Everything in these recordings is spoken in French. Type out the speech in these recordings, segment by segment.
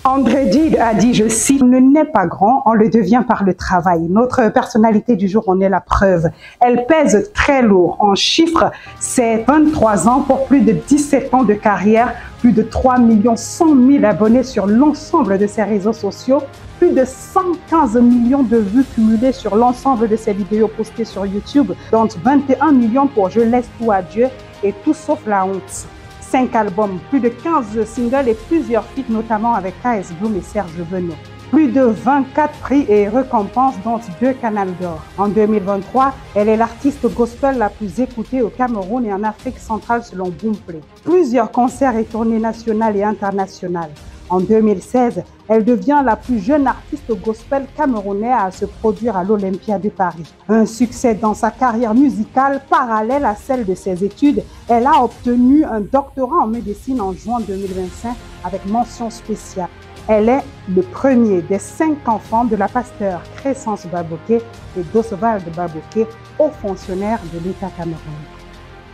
André Gide a dit, je cite, « On ne naît pas grand, on le devient par le travail ». Notre personnalité du jour en est la preuve. Elle pèse très lourd. En chiffres, c'est 23 ans pour plus de 17 ans de carrière, plus de 3 100 000 abonnés sur l'ensemble de ses réseaux sociaux, plus de 115 millions de vues cumulées sur l'ensemble de ses vidéos postées sur YouTube, dont 21 millions pour « Je laisse tout à Dieu » et « Tout sauf la honte ». 5 albums, plus de 15 singles et plusieurs feats, notamment avec KS Bloom et Serge Benoît. Plus de 24 prix et récompenses, dont 2 Canal d'Or. En 2023, elle est l'artiste gospel la plus écoutée au Cameroun et en Afrique centrale selon Boomplay. Plusieurs concerts et tournées nationales et internationales. En 2016, elle devient la plus jeune artiste gospel camerounaise à se produire à l'Olympia de Paris. Un succès dans sa carrière musicale parallèle à celle de ses études. Elle a obtenu un doctorat en médecine en juin 2025 avec mention spéciale. Elle est le premier des 5 enfants de la pasteure Crescence Baboké et d'Oswald Baboké, haut fonctionnaire de l'État camerounais.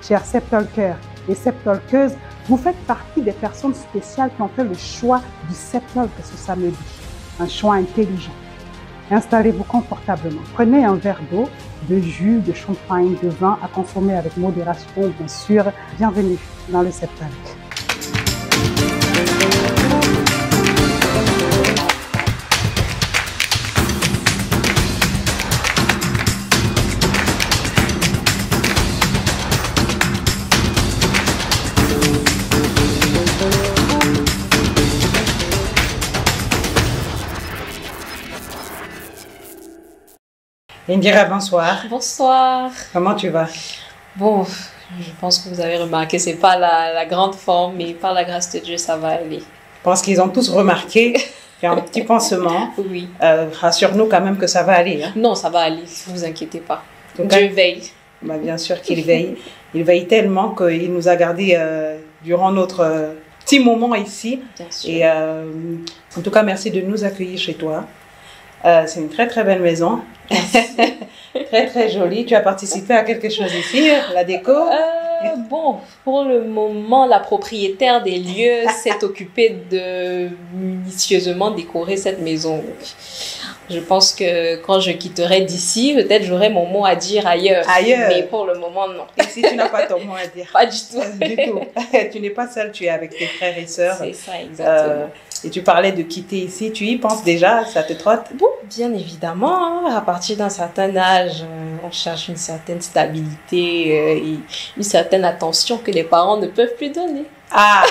Chers septalkers et septalkeuses, vous faites partie des personnes spéciales qui ont fait le choix du septalk ce samedi. Un choix intelligent. Installez-vous confortablement. Prenez un verre d'eau, de jus, de champagne, de vin à consommer avec modération, bien sûr. Bienvenue dans le septalk. Indira, bonsoir. Bonsoir. Comment tu vas? Bon, je pense que vous avez remarqué, c'est pas la grande forme, mais par la grâce de Dieu, ça va aller. Je pense qu'ils ont tous remarqué. J'ai un petit pansement. Oui. Rassure-nous quand même que ça va aller. Hein? Non, ça va aller, ne vous inquiétez pas. Dieu veille. Bah, bien sûr qu'il veille. Il veille tellement qu'il nous a gardés durant notre petit moment ici. Bien sûr. Et en tout cas, merci de nous accueillir chez toi. C'est une très très belle maison. Très très jolie. Tu as participé à quelque chose ici, la déco? Bon, pour le moment, la propriétaire des lieux s'est occupée de minutieusement décorer cette maison. Je pense que quand je quitterai d'ici, peut-être j'aurai mon mot à dire ailleurs. Mais pour le moment, non. Et si tu n'as pas ton mot à dire? Pas du tout. Du tout. Tu n'es pas seule, tu es avec tes frères et sœurs. C'est ça, exactement. Et tu parlais de quitter ici, tu y penses déjà? Ça te trotte? Bon, bien évidemment, à partir d'un certain âge, on cherche une certaine stabilité et une certaine attention que les parents ne peuvent plus donner. Ah!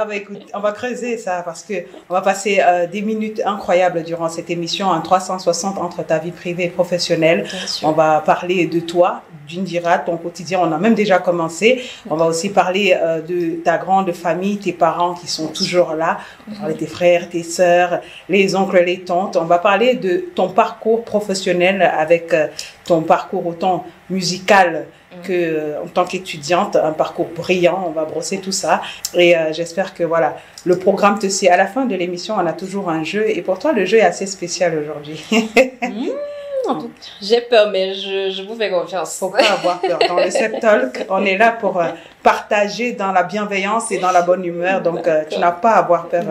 Ah bah écoute, on va creuser ça parce que on va passer des minutes incroyables durant cette émission, un 360 entre ta vie privée et professionnelle. On va parler de toi, d'Indira, ton quotidien. On a même déjà commencé. On va aussi parler de ta grande famille, tes parents qui sont toujours là. On va parler de tes frères, tes sœurs, les oncles, les tantes. On va parler de ton parcours professionnel avec ton parcours autant musical que en tant qu'étudiante, un parcours brillant. On va brosser tout ça et j'espère que voilà, le programme te suit. À la fin de l'émission, on a toujours un jeu et pour toi, le jeu est assez spécial aujourd'hui. J'ai peur, mais je vous fais confiance. Faut pas avoir peur. Dans le septalk, on est là pour partager dans la bienveillance et dans la bonne humeur. Donc, tu n'as pas à avoir peur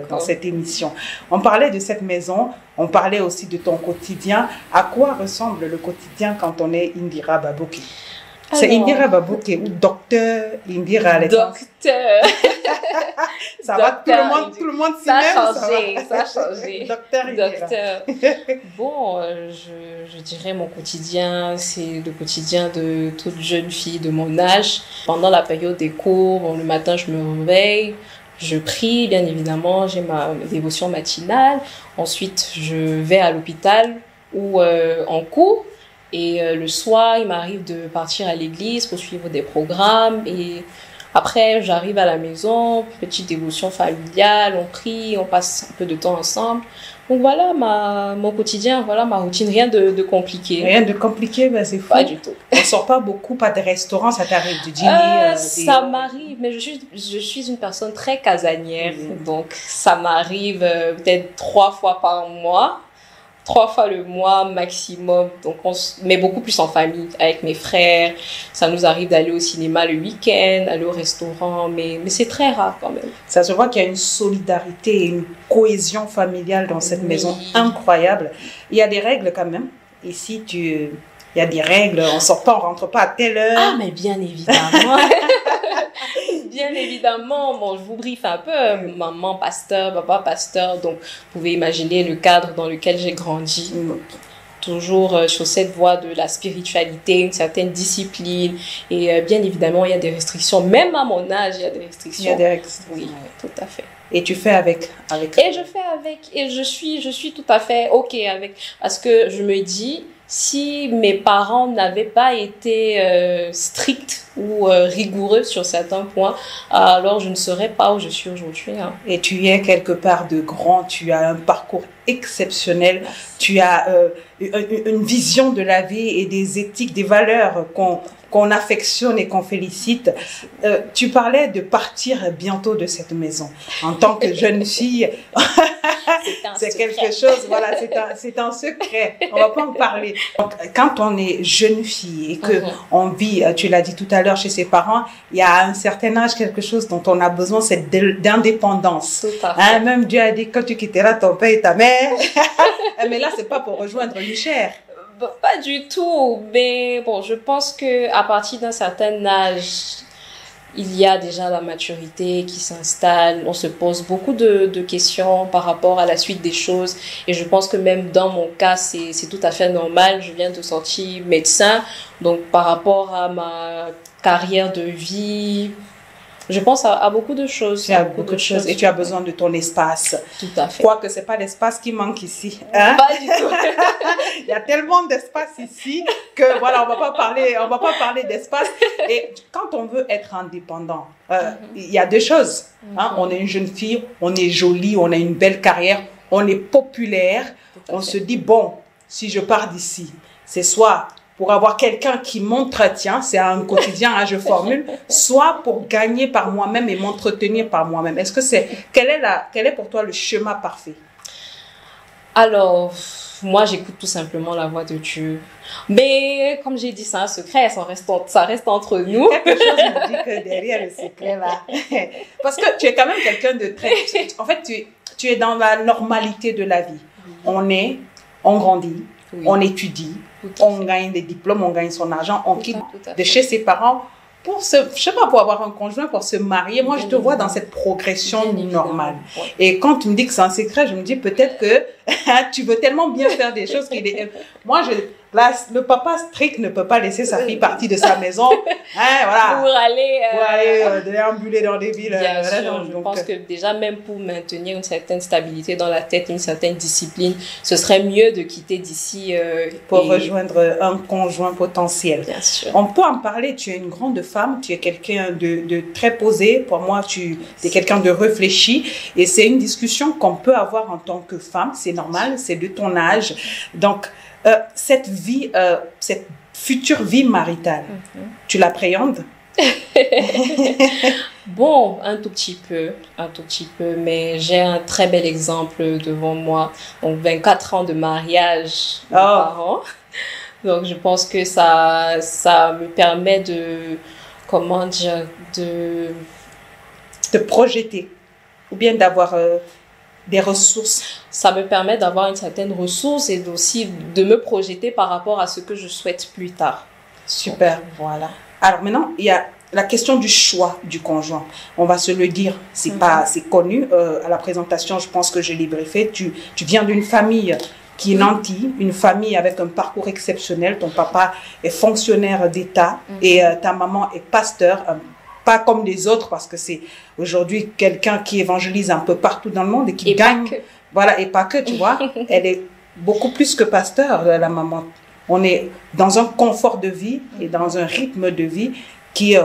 dans cette émission. On parlait de cette maison. On parlait aussi de ton quotidien. À quoi ressemble le quotidien quand on est Indira Baboké? C'est Indira Baboké ou docteur Indira? Docteur. Ça va, tout le monde s'y met. Ça a changé. Docteur Indira. Bon, je dirais mon quotidien, c'est le quotidien de toute jeune fille de mon âge. Pendant la période des cours, le matin, je me réveille. Je prie, bien évidemment, j'ai ma dévotion matinale. Ensuite, je vais à l'hôpital ou en cours. Et le soir, il m'arrive de partir à l'église pour suivre des programmes. Et après, j'arrive à la maison, petite dévotion familiale, on prie, on passe un peu de temps ensemble. Donc voilà mon quotidien, voilà ma routine, rien de compliqué. Rien de compliqué, ben c'est fou. Pas du tout. On sort pas beaucoup, pas de restaurant, ça t'arrive de dîner Ça m'arrive, mais je suis une personne très casanière. Donc ça m'arrive peut-être 3 fois par mois. 3 fois le mois maximum. Donc, on se met beaucoup plus en famille avec mes frères. Ça nous arrive d'aller au cinéma le week-end, aller au restaurant, mais c'est très rare quand même. Ça se voit qu'il y a une solidarité et une cohésion familiale dans cette maison incroyable. Il y a des règles quand même. Ici, il y a des règles. On sort pas, on rentre pas à telle heure. Ah, mais bien évidemment. Bien évidemment, bon, je vous briefe un peu. Maman pasteur, papa pasteur, donc vous pouvez imaginer le cadre dans lequel j'ai grandi. Toujours sur cette voie de la spiritualité, une certaine discipline. Et bien évidemment, il y a des restrictions. Même à mon âge, il y a des restrictions. Il y a des restrictions. Oui, tout à fait. Et tu fais avec. Et je fais avec. Et je suis tout à fait OK avec. Parce que je me dis, si mes parents n'avaient pas été stricts ou rigoureux sur certains points, alors je ne serais pas où je suis aujourd'hui. Hein. Et tu es quelque part de grand, tu as un parcours exceptionnel, merci. Tu as une vision de la vie et des éthiques, des valeurs qu'on affectionne et qu'on félicite. Tu parlais de partir bientôt de cette maison. En tant que jeune fille, c'est quelque chose, voilà, c'est un secret. On va pas en parler. Donc, quand on est jeune fille et que on vit, tu l'as dit tout à l'heure, chez ses parents, il y a un certain âge, quelque chose dont on a besoin, c'est d'indépendance. Hein, même Dieu a dit, quand tu quitteras ton père et ta mère, mais là, c'est pas pour rejoindre une chair. Pas du tout, mais bon, je pense que à partir d'un certain âge, il y a déjà la maturité qui s'installe. On se pose beaucoup de questions par rapport à la suite des choses. Et je pense que même dans mon cas, c'est tout à fait normal. Je viens de sortir médecin. Donc, par rapport à ma carrière de vie, je pense à beaucoup de choses. Il y a beaucoup de choses. Et tu as besoin de ton espace. Tout à fait. Quoique ce n'est pas l'espace qui manque ici. Hein? Pas du tout. Il y a tellement d'espace ici que voilà, on va pas parler d'espace. Et quand on veut être indépendant, il y a deux choses. Hein? On est une jeune fille, on est jolie, on a une belle carrière, on est populaire. On se dit, bon, si je pars d'ici, c'est soit pour avoir quelqu'un qui m'entretient, c'est un quotidien, hein, je formule, soit pour gagner par moi-même et m'entretenir par moi-même. Est-ce que quel est pour toi le chemin parfait? Alors, moi, j'écoute tout simplement la voix de Dieu. Mais, comme j'ai dit, c'est un secret, ça reste entre nous. Quelque chose me dit que derrière le secret, là. Parce que tu es quand même quelqu'un de très... En fait, tu es dans la normalité de la vie. On grandit, on étudie, on gagne des diplômes, on gagne son argent, on quitte de chez ses parents pour pour avoir un conjoint, pour se marier. Moi, je te vois dans cette progression normale. Et quand tu me dis que c'est un secret, je me dis peut-être que tu veux tellement bien faire des choses moi, le papa strict ne peut pas laisser sa fille partir de sa maison, hein, voilà, pour aller déambuler dans des villes. Bien sûr, je pense que déjà même pour maintenir une certaine stabilité dans la tête, une certaine discipline, ce serait mieux de quitter d'ici pour rejoindre un conjoint potentiel. Bien sûr. On peut en parler. Tu es une grande femme, tu es quelqu'un de très posé. Pour moi, tu es quelqu'un de réfléchi, et c'est une discussion qu'on peut avoir en tant que femme. C'est normal, c'est de ton âge. Donc cette future vie maritale, tu l'appréhendes? Bon, un tout petit peu, mais j'ai un très bel exemple devant moi. Donc, 24 ans de mariage de parents. Donc, je pense que ça me permet de projeter, ou bien d'avoir des ressources. Ça me permet d'avoir une certaine ressource et aussi de me projeter par rapport à ce que je souhaite plus tard. Super. Donc, voilà. Alors maintenant, il y a la question du choix du conjoint. On va se le dire, c'est connu. À la présentation, je pense que je l'ai briefé. Tu viens d'une famille qui est nantie, une famille avec un parcours exceptionnel. Ton papa est fonctionnaire d'État et ta maman est pasteur, pas comme les autres, parce que c'est aujourd'hui quelqu'un qui évangélise un peu partout dans le monde et qui gagne. Voilà, et pas que, tu vois. Elle est beaucoup plus que pasteur, la maman. On est dans un confort de vie et dans un rythme de vie qui,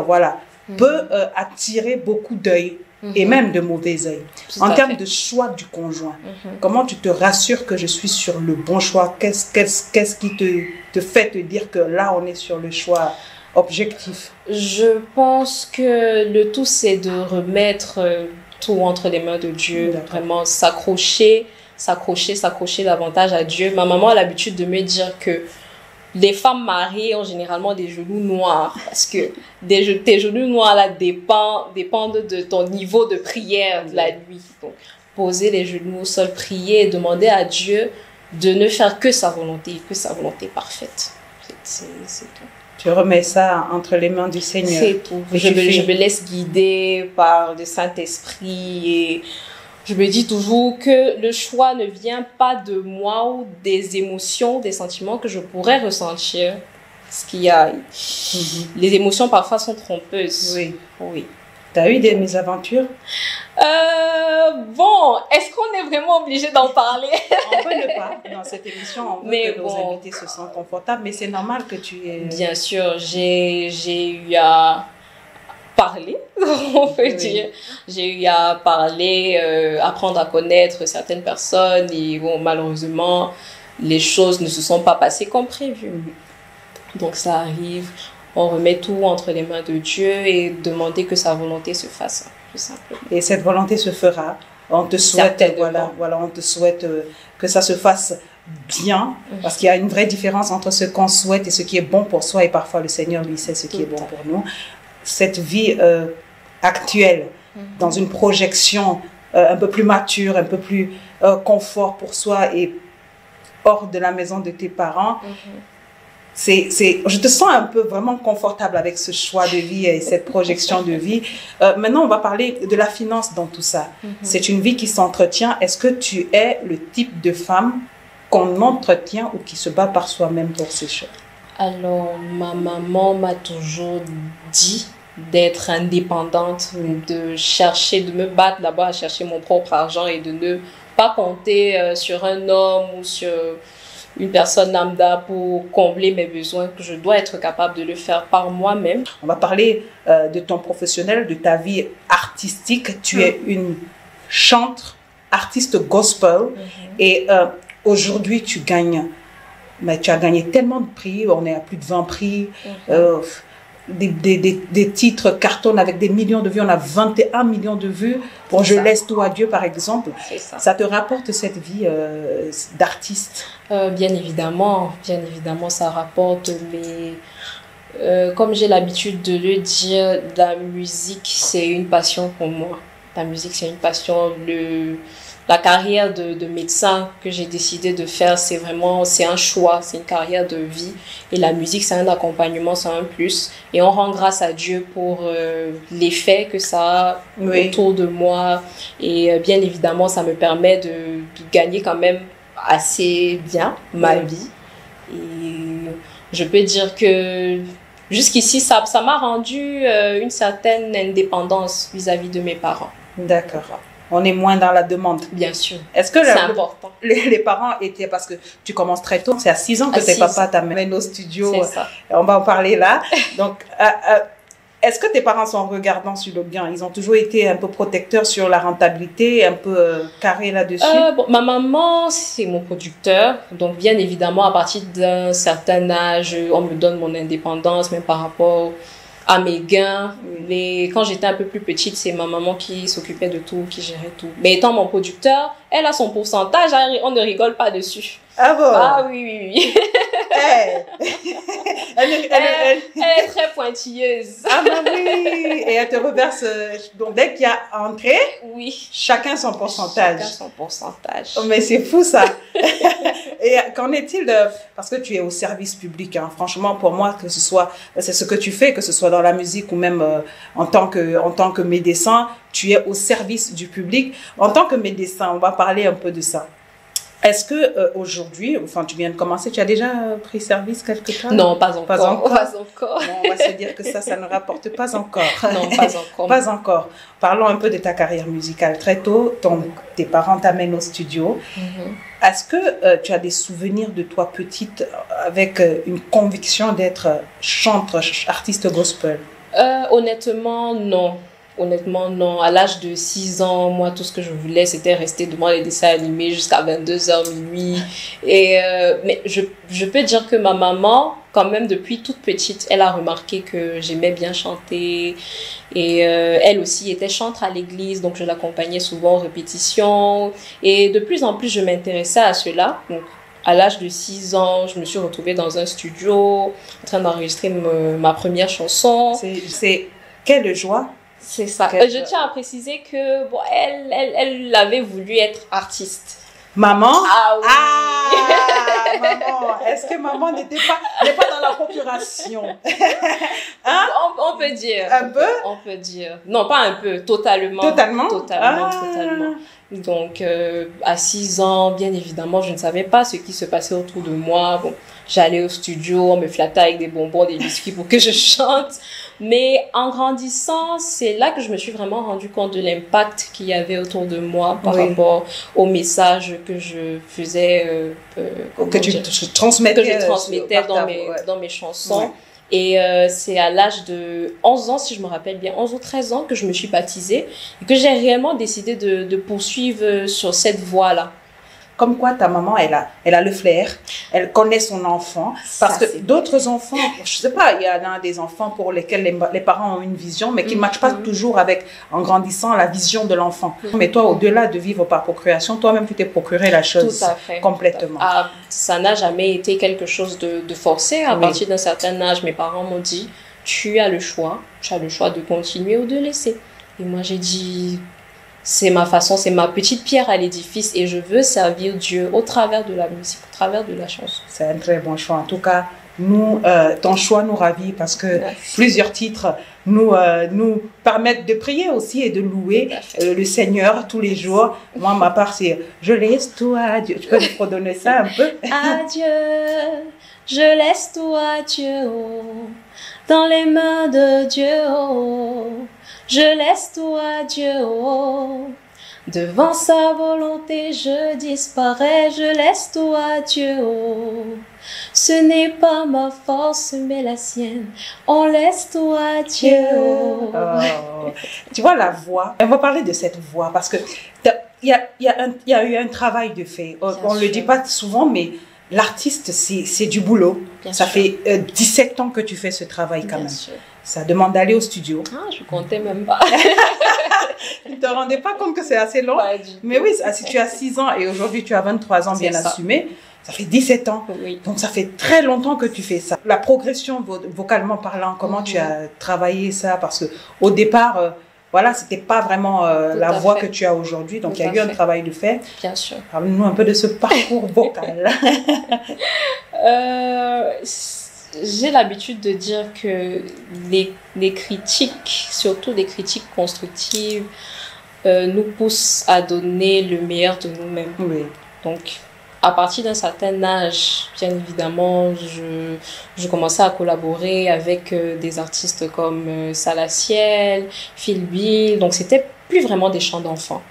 peut attirer beaucoup d'œil et même de mauvais œil. En termes de choix du conjoint, comment tu te rassures que je suis sur le bon choix? Qu'est-ce qui te fait te dire que là, on est sur le choix objectif? Je pense que le tout, c'est de remettre tout entre les mains de Dieu, vraiment s'accrocher s'accrocher davantage à Dieu. Ma maman a l'habitude de me dire que les femmes mariées ont généralement des genoux noirs parce que tes genoux noirs là dépendent de ton niveau de prière de la nuit. Donc, poser les genoux au sol, prier et demander à Dieu de ne faire que sa volonté parfaite. C'est tout. Tu remets ça entre les mains du Seigneur. C'est tout. Je me laisse guider par le Saint-Esprit et je me dis toujours que le choix ne vient pas de moi ou des émotions, des sentiments que je pourrais ressentir. Parce qu'il y a... Les émotions parfois sont trompeuses. Oui. Tu as eu des mésaventures? Bon, est-ce qu'on est vraiment obligé d'en parler? On peut ne pas. Dans cette émission, on veut que nos invités se sentent confortables, mais c'est normal que tu aies... Bien sûr, j'ai eu à parler, on peut dire. J'ai eu à parler, apprendre à connaître certaines personnes et bon, malheureusement, les choses ne se sont pas passées comme prévu. Donc ça arrive, on remet tout entre les mains de Dieu et demander que sa volonté se fasse, tout simplement. Et cette volonté se fera. On te souhaite, voilà, on te souhaite que ça se fasse bien, parce qu'il y a une vraie différence entre ce qu'on souhaite et ce qui est bon pour soi, et parfois le Seigneur lui sait ce qui est bon pour nous. Cette vie actuelle, dans une projection un peu plus mature, un peu plus confort pour soi et hors de la maison de tes parents, je te sens un peu vraiment confortable avec ce choix de vie et cette projection de vie. Maintenant, on va parler de la finance dans tout ça. C'est une vie qui s'entretient. Est-ce que tu es le type de femme qu'on entretient ou qui se bat par soi-même pour ses choix? Alors, ma maman m'a toujours dit d'être indépendante, de me battre d'abord à chercher mon propre argent et de ne pas compter sur un homme ou sur une personne lambda pour combler mes besoins, que je dois être capable de le faire par moi-même. On va parler de ton professionnel, de ta vie artistique. Tu es une chanteuse, artiste gospel et aujourd'hui tu as gagné tellement de prix, on est à plus de 20 prix, des titres cartonnent avec des millions de vues, on a 21 millions de vues pour Je laisse tout à Dieu par exemple. Ça te rapporte cette vie d'artiste? Bien évidemment ça rapporte, mais comme j'ai l'habitude de le dire, la musique c'est une passion pour moi. La musique c'est une passion. La carrière de médecin que j'ai décidé de faire, c'est un choix, c'est une carrière de vie. Et la musique, c'est un accompagnement, c'est un plus. Et on rend grâce à Dieu pour l'effet que ça a autour de moi. Et bien évidemment, ça me permet de gagner quand même assez bien ma vie. Et je peux dire que jusqu'ici, ça m'a rendu une certaine indépendance vis-à-vis de mes parents. D'accord. On est moins dans la demande. Bien sûr. Est-ce que c'est important. Les parents étaient, parce que tu commences très tôt, c'est à 6 ans que tes papas t'amènent au studio. C'est ça. On va en parler là. Donc, est-ce que tes parents sont regardants sur le gain? Ils ont toujours été un peu protecteurs sur la rentabilité, un peu carrés là-dessus? Ma maman, c'est mon producteur. Donc, bien évidemment, à partir d'un certain âge, on me donne mon indépendance, même par rapport à mes gains. Mais quand j'étais un peu plus petite, c'est ma maman qui s'occupait de tout, qui gérait tout. Mais étant mon producteur, elle a son pourcentage, on ne rigole pas dessus. Ah bon? Ah oui. Hey. Elle est très pointilleuse. Ah bah oui. Et elle te reverse, donc dès qu'il y a entrée, chacun son pourcentage. Chacun son pourcentage. Oh, mais c'est fou ça. Et qu'en est-il parce que tu es au service public, hein, franchement pour moi, que ce soit, c'est ce que tu fais, que ce soit dans la musique ou même en tant que médecin, tu es au service du public. En tant que médecin, on va parler un peu de ça. Est-ce que aujourd'hui, enfin tu viens de commencer, tu as déjà pris service quelque part? Non, pas encore. Pas encore. Bon, on va se dire que ça ne rapporte pas encore. Non, pas encore. Pas encore. Parlons un peu de ta carrière musicale. Très tôt, tes parents t'amènent au studio. Est-ce que tu as des souvenirs de toi petite avec une conviction d'être chanteuse, artiste gospel? Honnêtement, non. Honnêtement, non. À l'âge de 6 ans, moi, tout ce que je voulais, c'était rester devant les dessins animés jusqu'à 22h, minuit. Mais je peux dire que ma maman, quand même, depuis toute petite, elle a remarqué que j'aimais bien chanter. Et elle aussi était chantre à l'église, donc je l'accompagnais souvent aux répétitions. Et de plus en plus, je m'intéressais à cela. Donc, à l'âge de 6 ans, je me suis retrouvée dans un studio, en train d'enregistrer ma première chanson. C'est quelle joie! C'est ça. Je tiens à préciser que bon, elle avait voulu être artiste. Maman? Ah oui. Ah, maman. Est-ce que maman n'est pas dans la procuration? Hein? On peut dire. Un peu? On peut dire. Non, pas un peu, totalement. Totalement? Totalement, totalement. Donc, à 6 ans, bien évidemment, je ne savais pas ce qui se passait autour de moi. Bon, j'allais au studio, on me flattait avec des bonbons, des biscuits pour que je chante. Mais en grandissant, c'est là que je me suis vraiment rendu compte de l'impact qu'il y avait autour de moi par rapport au message que je faisais, que je transmettais dans mes chansons. Ouais. Et c'est à l'âge de 11 ans, si je me rappelle bien, 11 ou 13 ans, que je me suis baptisée et que j'ai réellement décidé de poursuivre sur cette voie-là. Comme quoi ta maman, elle a le flair, elle connaît son enfant. Parce que d'autres enfants, je sais pas, il y en a des enfants pour lesquels les parents ont une vision, mais qui ne matchent pas toujours avec, en grandissant, la vision de l'enfant. Mais toi, au-delà de vivre par procuration, toi-même, tu t'es procuré la chose complètement. Ça n'a jamais été quelque chose de forcé. À partir d'un certain âge, mes parents m'ont dit, tu as le choix de continuer ou de laisser. Et moi, j'ai dit... C'est ma façon, c'est ma petite pierre à l'édifice et je veux servir Dieu au travers de la musique, au travers de la chanson. C'est un très bon choix. En tout cas, nous, ton choix nous ravit parce que plusieurs titres nous permettent de prier aussi et de louer le Seigneur tous les jours. Moi, ma part, c'est « Je laisse tout à Dieu ». Tu peux nous redonner ça un peu? Adieu, je laisse tout à Dieu, dans les mains de Dieu, je laisse tout à Dieu, devant sa volonté je disparais, je laisse tout à Dieu, ce n'est pas ma force mais la sienne, on laisse tout à Dieu. Tu vois la voix, on va parler de cette voix parce que il y a eu un travail de fait, on ne le dit pas souvent mais l'artiste c'est du boulot. Ça fait 17 ans que tu fais ce travail quand même. Ça demande d'aller au studio. Ah, je comptais même pas. Tu ne te rendais pas compte que c'est assez long? Mais oui, si tu as 6 ans et aujourd'hui tu as 23 ans bien assumé, ça fait 17 ans. Oui. Donc ça fait très longtemps que tu fais ça. La progression vocalement parlant, comment tu as travaillé ça? Parce qu'au départ, voilà, c'était pas vraiment la voix que tu as aujourd'hui. Donc il y a eu un travail de fait. Bien sûr. Parle-nous un peu de ce parcours vocal. J'ai l'habitude de dire que les critiques, surtout les critiques constructives, nous poussent à donner le meilleur de nous-mêmes. Oui. Donc, à partir d'un certain âge, bien évidemment, je commençais à collaborer avec des artistes comme Salaciel, Phil Bill. Donc, c'était plus vraiment des chants d'enfants.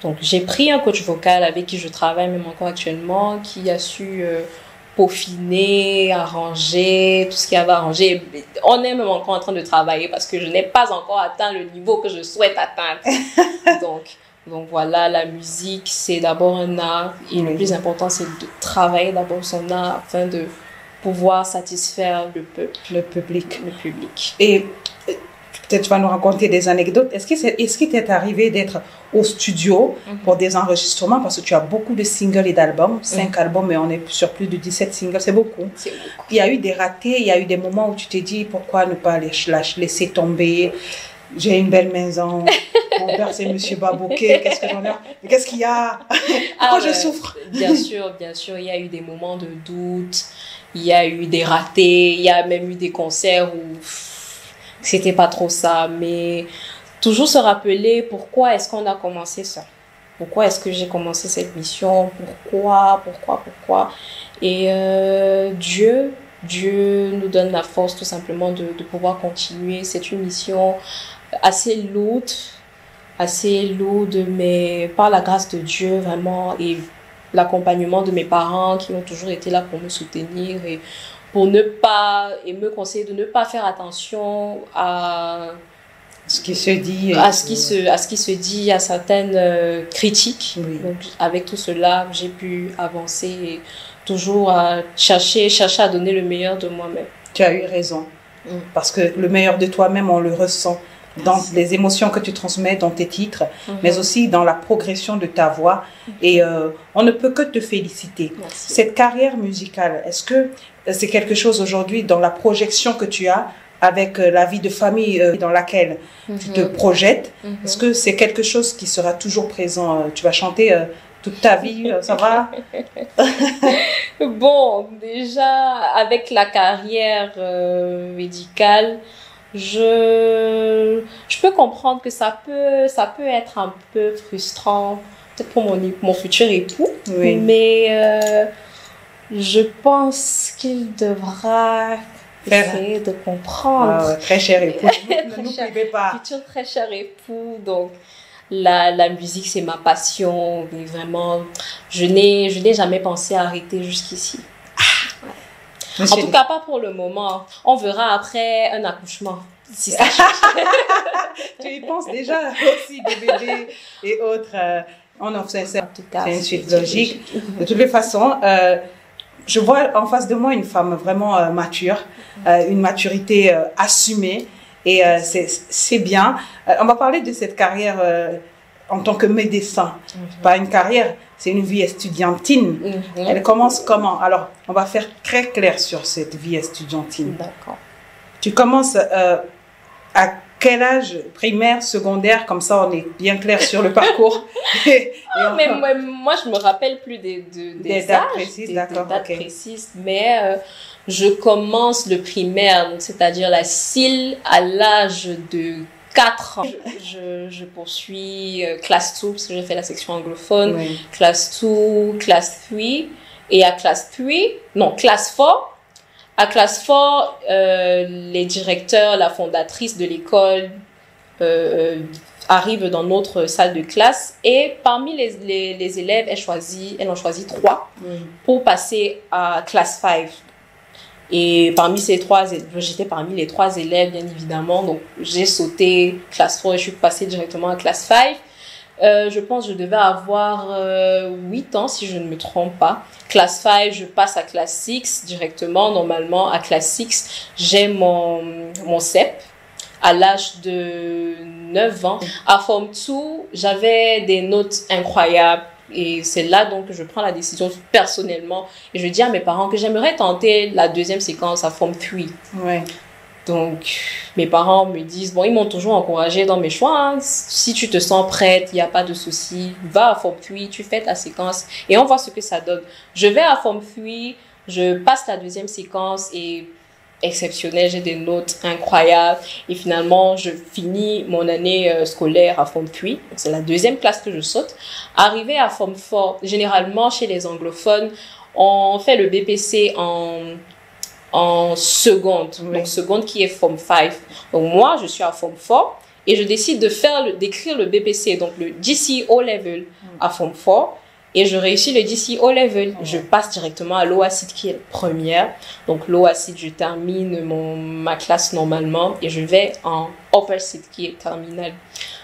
Donc, j'ai pris un coach vocal avec qui je travaille même encore actuellement, qui a su peaufiner, arranger, tout ce qu'il y avait arrangé. On est même encore en train de travailler parce que je n'ai pas encore atteint le niveau que je souhaite atteindre. Donc voilà, la musique, c'est d'abord un art et le plus important, c'est de travailler d'abord son art afin de pouvoir satisfaire le peuple, le public. Et peut-être tu vas nous raconter des anecdotes. Est-ce qu'il t'est arrivé d'être au studio pour des enregistrements? Parce que tu as beaucoup de singles et d'albums, 5 albums, mais on est sur plus de 17 singles, c'est beaucoup. Il y a eu des ratés, il y a eu des moments où tu t'es dit pourquoi ne pas laisser tomber? J'ai une belle maison, mon père c'est Monsieur Babouké, qu'est-ce qu'il y a? Pourquoi je souffre? Bien sûr, il y a eu des moments de doute, il y a eu des ratés, il y a même eu des concerts où c'était pas trop ça, mais toujours se rappeler pourquoi est-ce qu'on a commencé ça, pourquoi est-ce que j'ai commencé cette mission, pourquoi, et Dieu nous donne la force tout simplement de pouvoir continuer. C'est une mission assez lourde, mais par la grâce de Dieu vraiment et l'accompagnement de mes parents qui ont toujours été là pour me soutenir et me conseiller de ne pas faire attention à ce qui se dit. À ce qui se dit, à certaines critiques. Oui. Donc, avec tout cela, j'ai pu avancer et toujours à chercher à donner le meilleur de moi-même. Tu as eu raison. Parce que le meilleur de toi-même, on le ressent dans les émotions que tu transmets dans tes titres, mais aussi dans la progression de ta voix. Et on ne peut que te féliciter. Merci. Cette carrière musicale, est-ce que c'est quelque chose aujourd'hui dans la projection que tu as avec la vie de famille dans laquelle tu te projettes? Est-ce que c'est quelque chose qui sera toujours présent? Tu vas chanter toute ta vie, ça va? Bon, déjà, avec la carrière médicale, je peux comprendre que ça peut être un peu frustrant, peut-être pour mon futur époux, Oui. mais je pense qu'il devra essayer de comprendre. Ah ouais, très cher époux, ne nous cher. privez pas. Futur très cher époux, donc la musique c'est ma passion, et vraiment, je n'ai jamais pensé arrêter jusqu'ici. En tout cas, pas pour le moment. On verra après un accouchement. Si ça change. Tu y penses déjà aussi, des bébés et autres. C'est une suite logique. De toutes les façons, je vois en face de moi une femme vraiment mature, une maturité assumée. Et c'est bien. On va parler de cette carrière en tant que médecin. Pas une carrière, c'est une vie estudiantine. Elle commence comment? Alors, on va faire très clair sur cette vie estudiantine. D'accord. Tu commences à quel âge? Primaire, secondaire? Comme ça, on est bien clair sur le parcours. Mais moi, je me rappelle plus des dates précises, d'accord. Des dates précises, mais je commence le primaire, c'est-à-dire la CIL, à l'âge de 4 ans. Je poursuis classe 2, parce que j'ai fait la section anglophone, Oui. classe 2, classe 3, et à classe 4, à classe 4, les directeurs, la fondatrice de l'école arrivent dans notre salle de classe, et parmi les élèves, elles en choisit 3 pour passer à classe 5. Et parmi ces 3, j'étais parmi les 3 élèves, bien évidemment. Donc, j'ai sauté classe 4 et je suis passée directement à classe 5. Je pense que je devais avoir 8 ans, si je ne me trompe pas. Classe 5, je passe à classe 6 directement. Normalement, à classe 6, j'ai mon CEP à l'âge de 9 ans. À Form 2, j'avais des notes incroyables. Et c'est là donc que je prends la décision personnellement. Et je dis à mes parents que j'aimerais tenter la deuxième séquence à Form 3. Ouais. Donc, mes parents me disent, bon, ils m'ont toujours encouragée dans mes choix. Hein. Si tu te sens prête, il n'y a pas de souci. Va à Form 3, tu fais ta séquence et on voit ce que ça donne. Je vais à Form 3, je passe la deuxième séquence et exceptionnel, j'ai des notes incroyables. Et finalement, je finis mon année scolaire à Form 3. C'est la deuxième classe que je saute. Arrivé à Form 4, généralement, chez les anglophones, on fait le BPC en seconde. Oui. Donc, seconde qui est Form 5. Donc, moi, je suis à Form 4 et je décide d'écrire le BPC, donc le GC O-Level à Form 4. Et je réussis le GC O-Level. Je passe directement à l'OACID qui est première. Donc, l'OACID, je termine ma classe normalement et je vais en Upper Seed qui est terminale.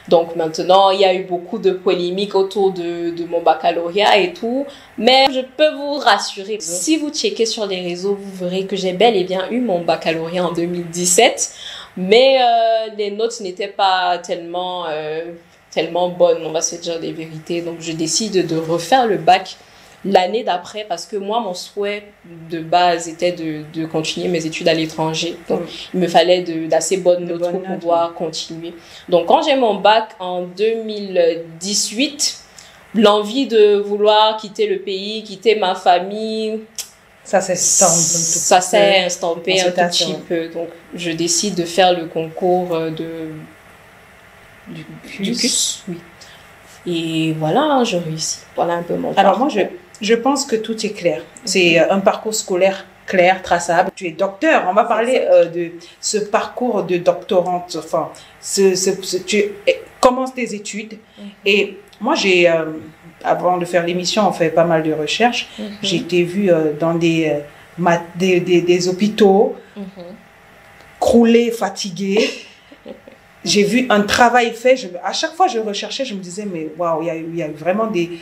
Donc, maintenant, il y a eu beaucoup de polémiques autour de mon baccalauréat et tout. Mais je peux vous rassurer, si vous checkez sur les réseaux, vous verrez que j'ai bel et bien eu mon baccalauréat en 2017. Mais les notes n'étaient pas tellement bonne, on va se dire des vérités. Donc, je décide de refaire le bac l'année d'après parce que moi, mon souhait de base était de continuer mes études à l'étranger. Donc, il me fallait d'assez bonnes notes pour pouvoir continuer. Donc, quand j'ai mon bac en 2018, l'envie de vouloir quitter le pays, quitter ma famille, ça s'est estampé un tout petit peu. Donc, je décide de faire le concours du CUS, oui. Et voilà, je réussis. Voilà un peu mon parcours. Alors moi, je pense que tout est clair. C'est un parcours scolaire clair, traçable. Tu es docteur. On va parler de ce parcours de doctorante. Enfin, tu commences tes études. Et moi, avant de faire l'émission, on fait pas mal de recherches. J'ai été vue dans des hôpitaux, croulée, fatiguée. j'ai vu un travail fait. À chaque fois, je recherchais, je me disais, mais waouh, il y a eu vraiment des...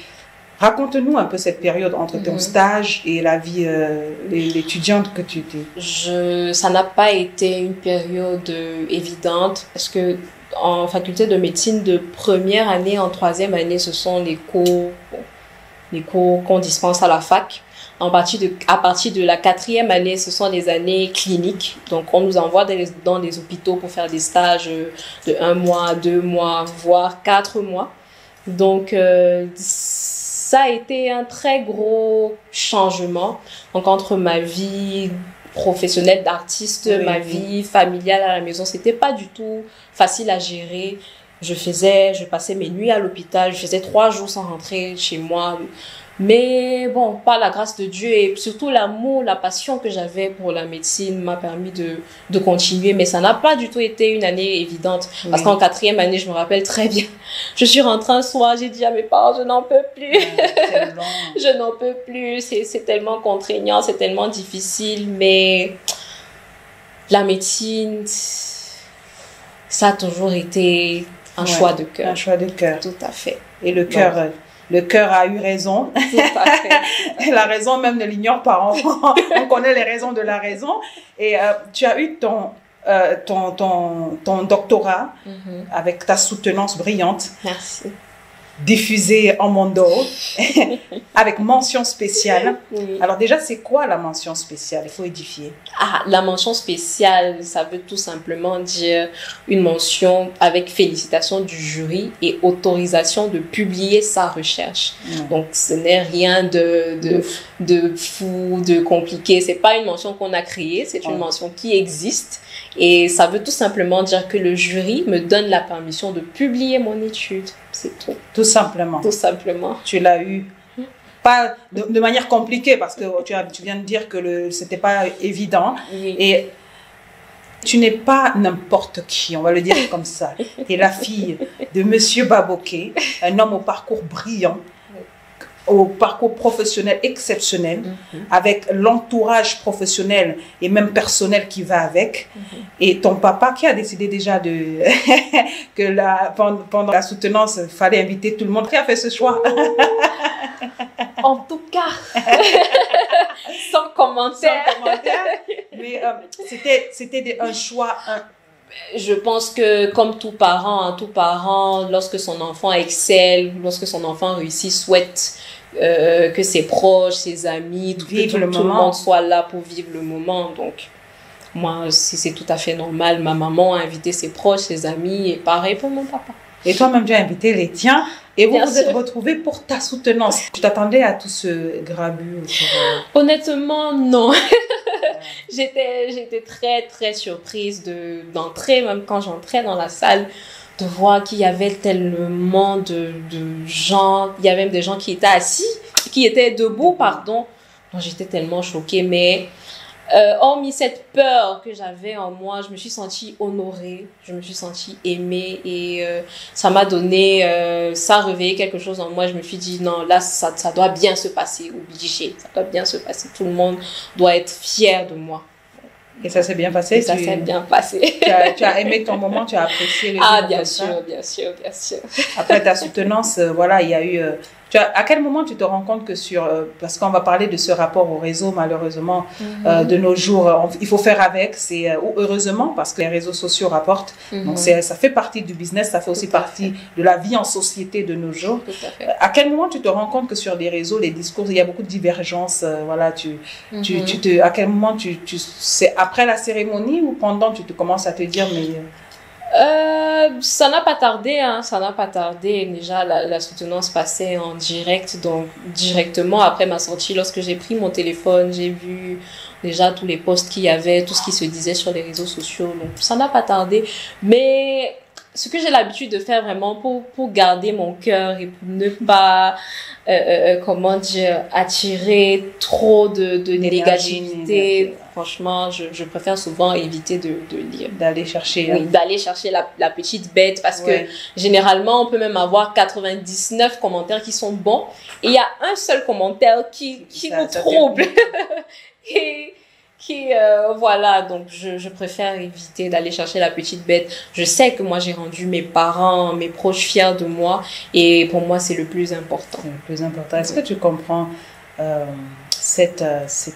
Raconte-nous un peu cette période entre ton stage et la vie, l'étudiante que tu étais. Ça n'a pas été une période évidente parce que en faculté de médecine de première année en troisième année, ce sont les cours qu'on dispense à la fac. À partir de la quatrième année, ce sont les années cliniques. Donc, on nous envoie dans des hôpitaux pour faire des stages de 1 mois, 2 mois, voire 4 mois. Donc, ça a été un très gros changement. Donc, entre ma vie professionnelle d'artiste, ma vie familiale à la maison, c'était pas du tout facile à gérer. Je passais mes nuits à l'hôpital, je faisais 3 jours sans rentrer chez moi. Mais bon, par la grâce de Dieu et surtout l'amour, la passion que j'avais pour la médecine m'a permis de continuer. Mais ça n'a pas du tout été une année évidente. Parce qu'en quatrième année, je me rappelle très bien, je suis rentrée un soir, j'ai dit à mes parents, je n'en peux plus. Je n'en peux plus. C'est tellement contraignant, c'est tellement difficile. Mais la médecine, ça a toujours été un choix de cœur. Un choix de cœur. Tout à fait. Et le cœur... Le cœur a eu raison. Tout à fait. La raison même ne l'ignore pas. On connaît les raisons de la raison. Et tu as eu ton doctorat avec ta soutenance brillante. Merci. Diffusée en Mondo avec mention spéciale. Oui. Alors déjà, c'est quoi la mention spéciale? Il faut édifier. La mention spéciale, ça veut tout simplement dire une mention avec félicitation du jury et autorisation de publier sa recherche. Donc, ce n'est rien de fou, de compliqué. C'est pas une mention qu'on a créée, c'est une mention qui existe. Et ça veut tout simplement dire que le jury me donne la permission de publier mon étude. C'est tout. Tout simplement. Tout simplement. Tu l'as eu. Pas de manière compliquée, parce que tu viens de dire que c'était pas évident. Oui. Et tu n'es pas n'importe qui, on va le dire comme ça. Tu es la fille de Monsieur Baboké, un homme au parcours brillant, au parcours professionnel exceptionnel, avec l'entourage professionnel et même personnel qui va avec. Et ton papa qui a décidé déjà que pendant la soutenance, il fallait inviter tout le monde. Qui a fait ce choix? En tout cas, sans commentaire. Sans commentaire. Mais c'était un choix... Je pense que comme tout parent, lorsque son enfant excelle, lorsque son enfant réussit, souhaite que ses proches, ses amis, tout le monde soit là pour vivre le moment. Donc, moi, c'est tout à fait normal. Ma maman a invité ses proches, ses amis, et pareil pour mon papa. Et toi-même, tu as invité les tiens, et vous vous êtes retrouvés pour ta soutenance. Tu t'attendais à tout ce grabuge? Honnêtement, non. J'étais très, très surprise d'entrer, même quand j'entrais dans la salle, de voir qu'il y avait tellement de gens. Il y avait même des gens qui étaient assis, qui étaient debout, pardon. Donc, j'étais tellement choquée, mais... hormis cette peur que j'avais en moi, je me suis sentie honorée, je me suis sentie aimée et ça m'a donné, ça a réveillé quelque chose en moi. Je me suis dit non, là ça doit bien se passer, obligé, ça doit bien se passer. Tout le monde doit être fier de moi. Et ça s'est bien passé? Et ça s'est bien passé. Tu as aimé ton moment, tu as apprécié le Ah, bien sûr, bien sûr, bien sûr. Après ta soutenance, voilà, il y a eu... à quel moment tu te rends compte que parce qu'on va parler de ce rapport au réseau, malheureusement, de nos jours, il faut faire avec, ou heureusement, parce que les réseaux sociaux rapportent. Donc, ça fait partie du business, ça fait aussi partie de la vie en société de nos jours. Tout à fait. À quel moment tu te rends compte que sur les réseaux, les discours, il y a beaucoup de divergences, voilà, à quel moment c'est après la cérémonie ou pendant, tu te commences à te dire, mais... Ça n'a pas tardé, hein, ça n'a pas tardé. Déjà, la soutenance passait en direct, donc directement après ma sortie, lorsque j'ai pris mon téléphone, j'ai vu déjà tous les posts qu'il y avait, tout ce qui se disait sur les réseaux sociaux. Donc, ça n'a pas tardé. Mais ce que j'ai l'habitude de faire vraiment pour garder mon cœur et pour ne pas, comment dire, attirer trop de négativité. Franchement, je préfère souvent éviter de lire. D'aller chercher. Oui, d'aller chercher la petite bête parce que généralement, on peut même avoir 99 commentaires qui sont bons et il y a un seul commentaire qui nous trouble et Voilà, donc je préfère éviter d'aller chercher la petite bête. Je sais que moi j'ai rendu mes parents, mes proches fiers de moi, et pour moi c'est le plus important. C'est le plus important. Est-ce que tu comprends cette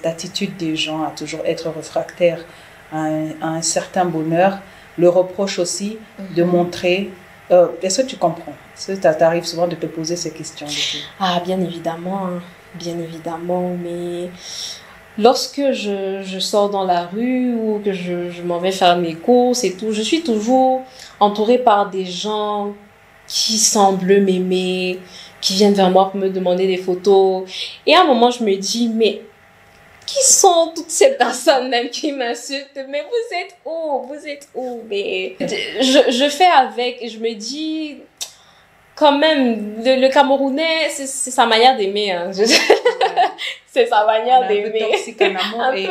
attitude des gens à toujours être réfractaires à un certain bonheur, le reproche aussi de montrer... est-ce que tu comprends? Est-ce que ça t'arrive souvent de te poser ces questions? Ah, bien évidemment, mais lorsque je sors dans la rue ou que je m'en vais faire mes courses et tout, je suis toujours entourée par des gens qui semblent m'aimer, qui viennent vers moi pour me demander des photos. Et à un moment, je me dis, mais qui sont toutes ces personnes même qui m'insultent? Mais vous êtes où? Vous êtes où? Mais je fais avec et je me dis, quand même, le Camerounais, c'est sa manière d'aimer. Hein. C'est sa manière d'aimer. Un peu toxique en amour.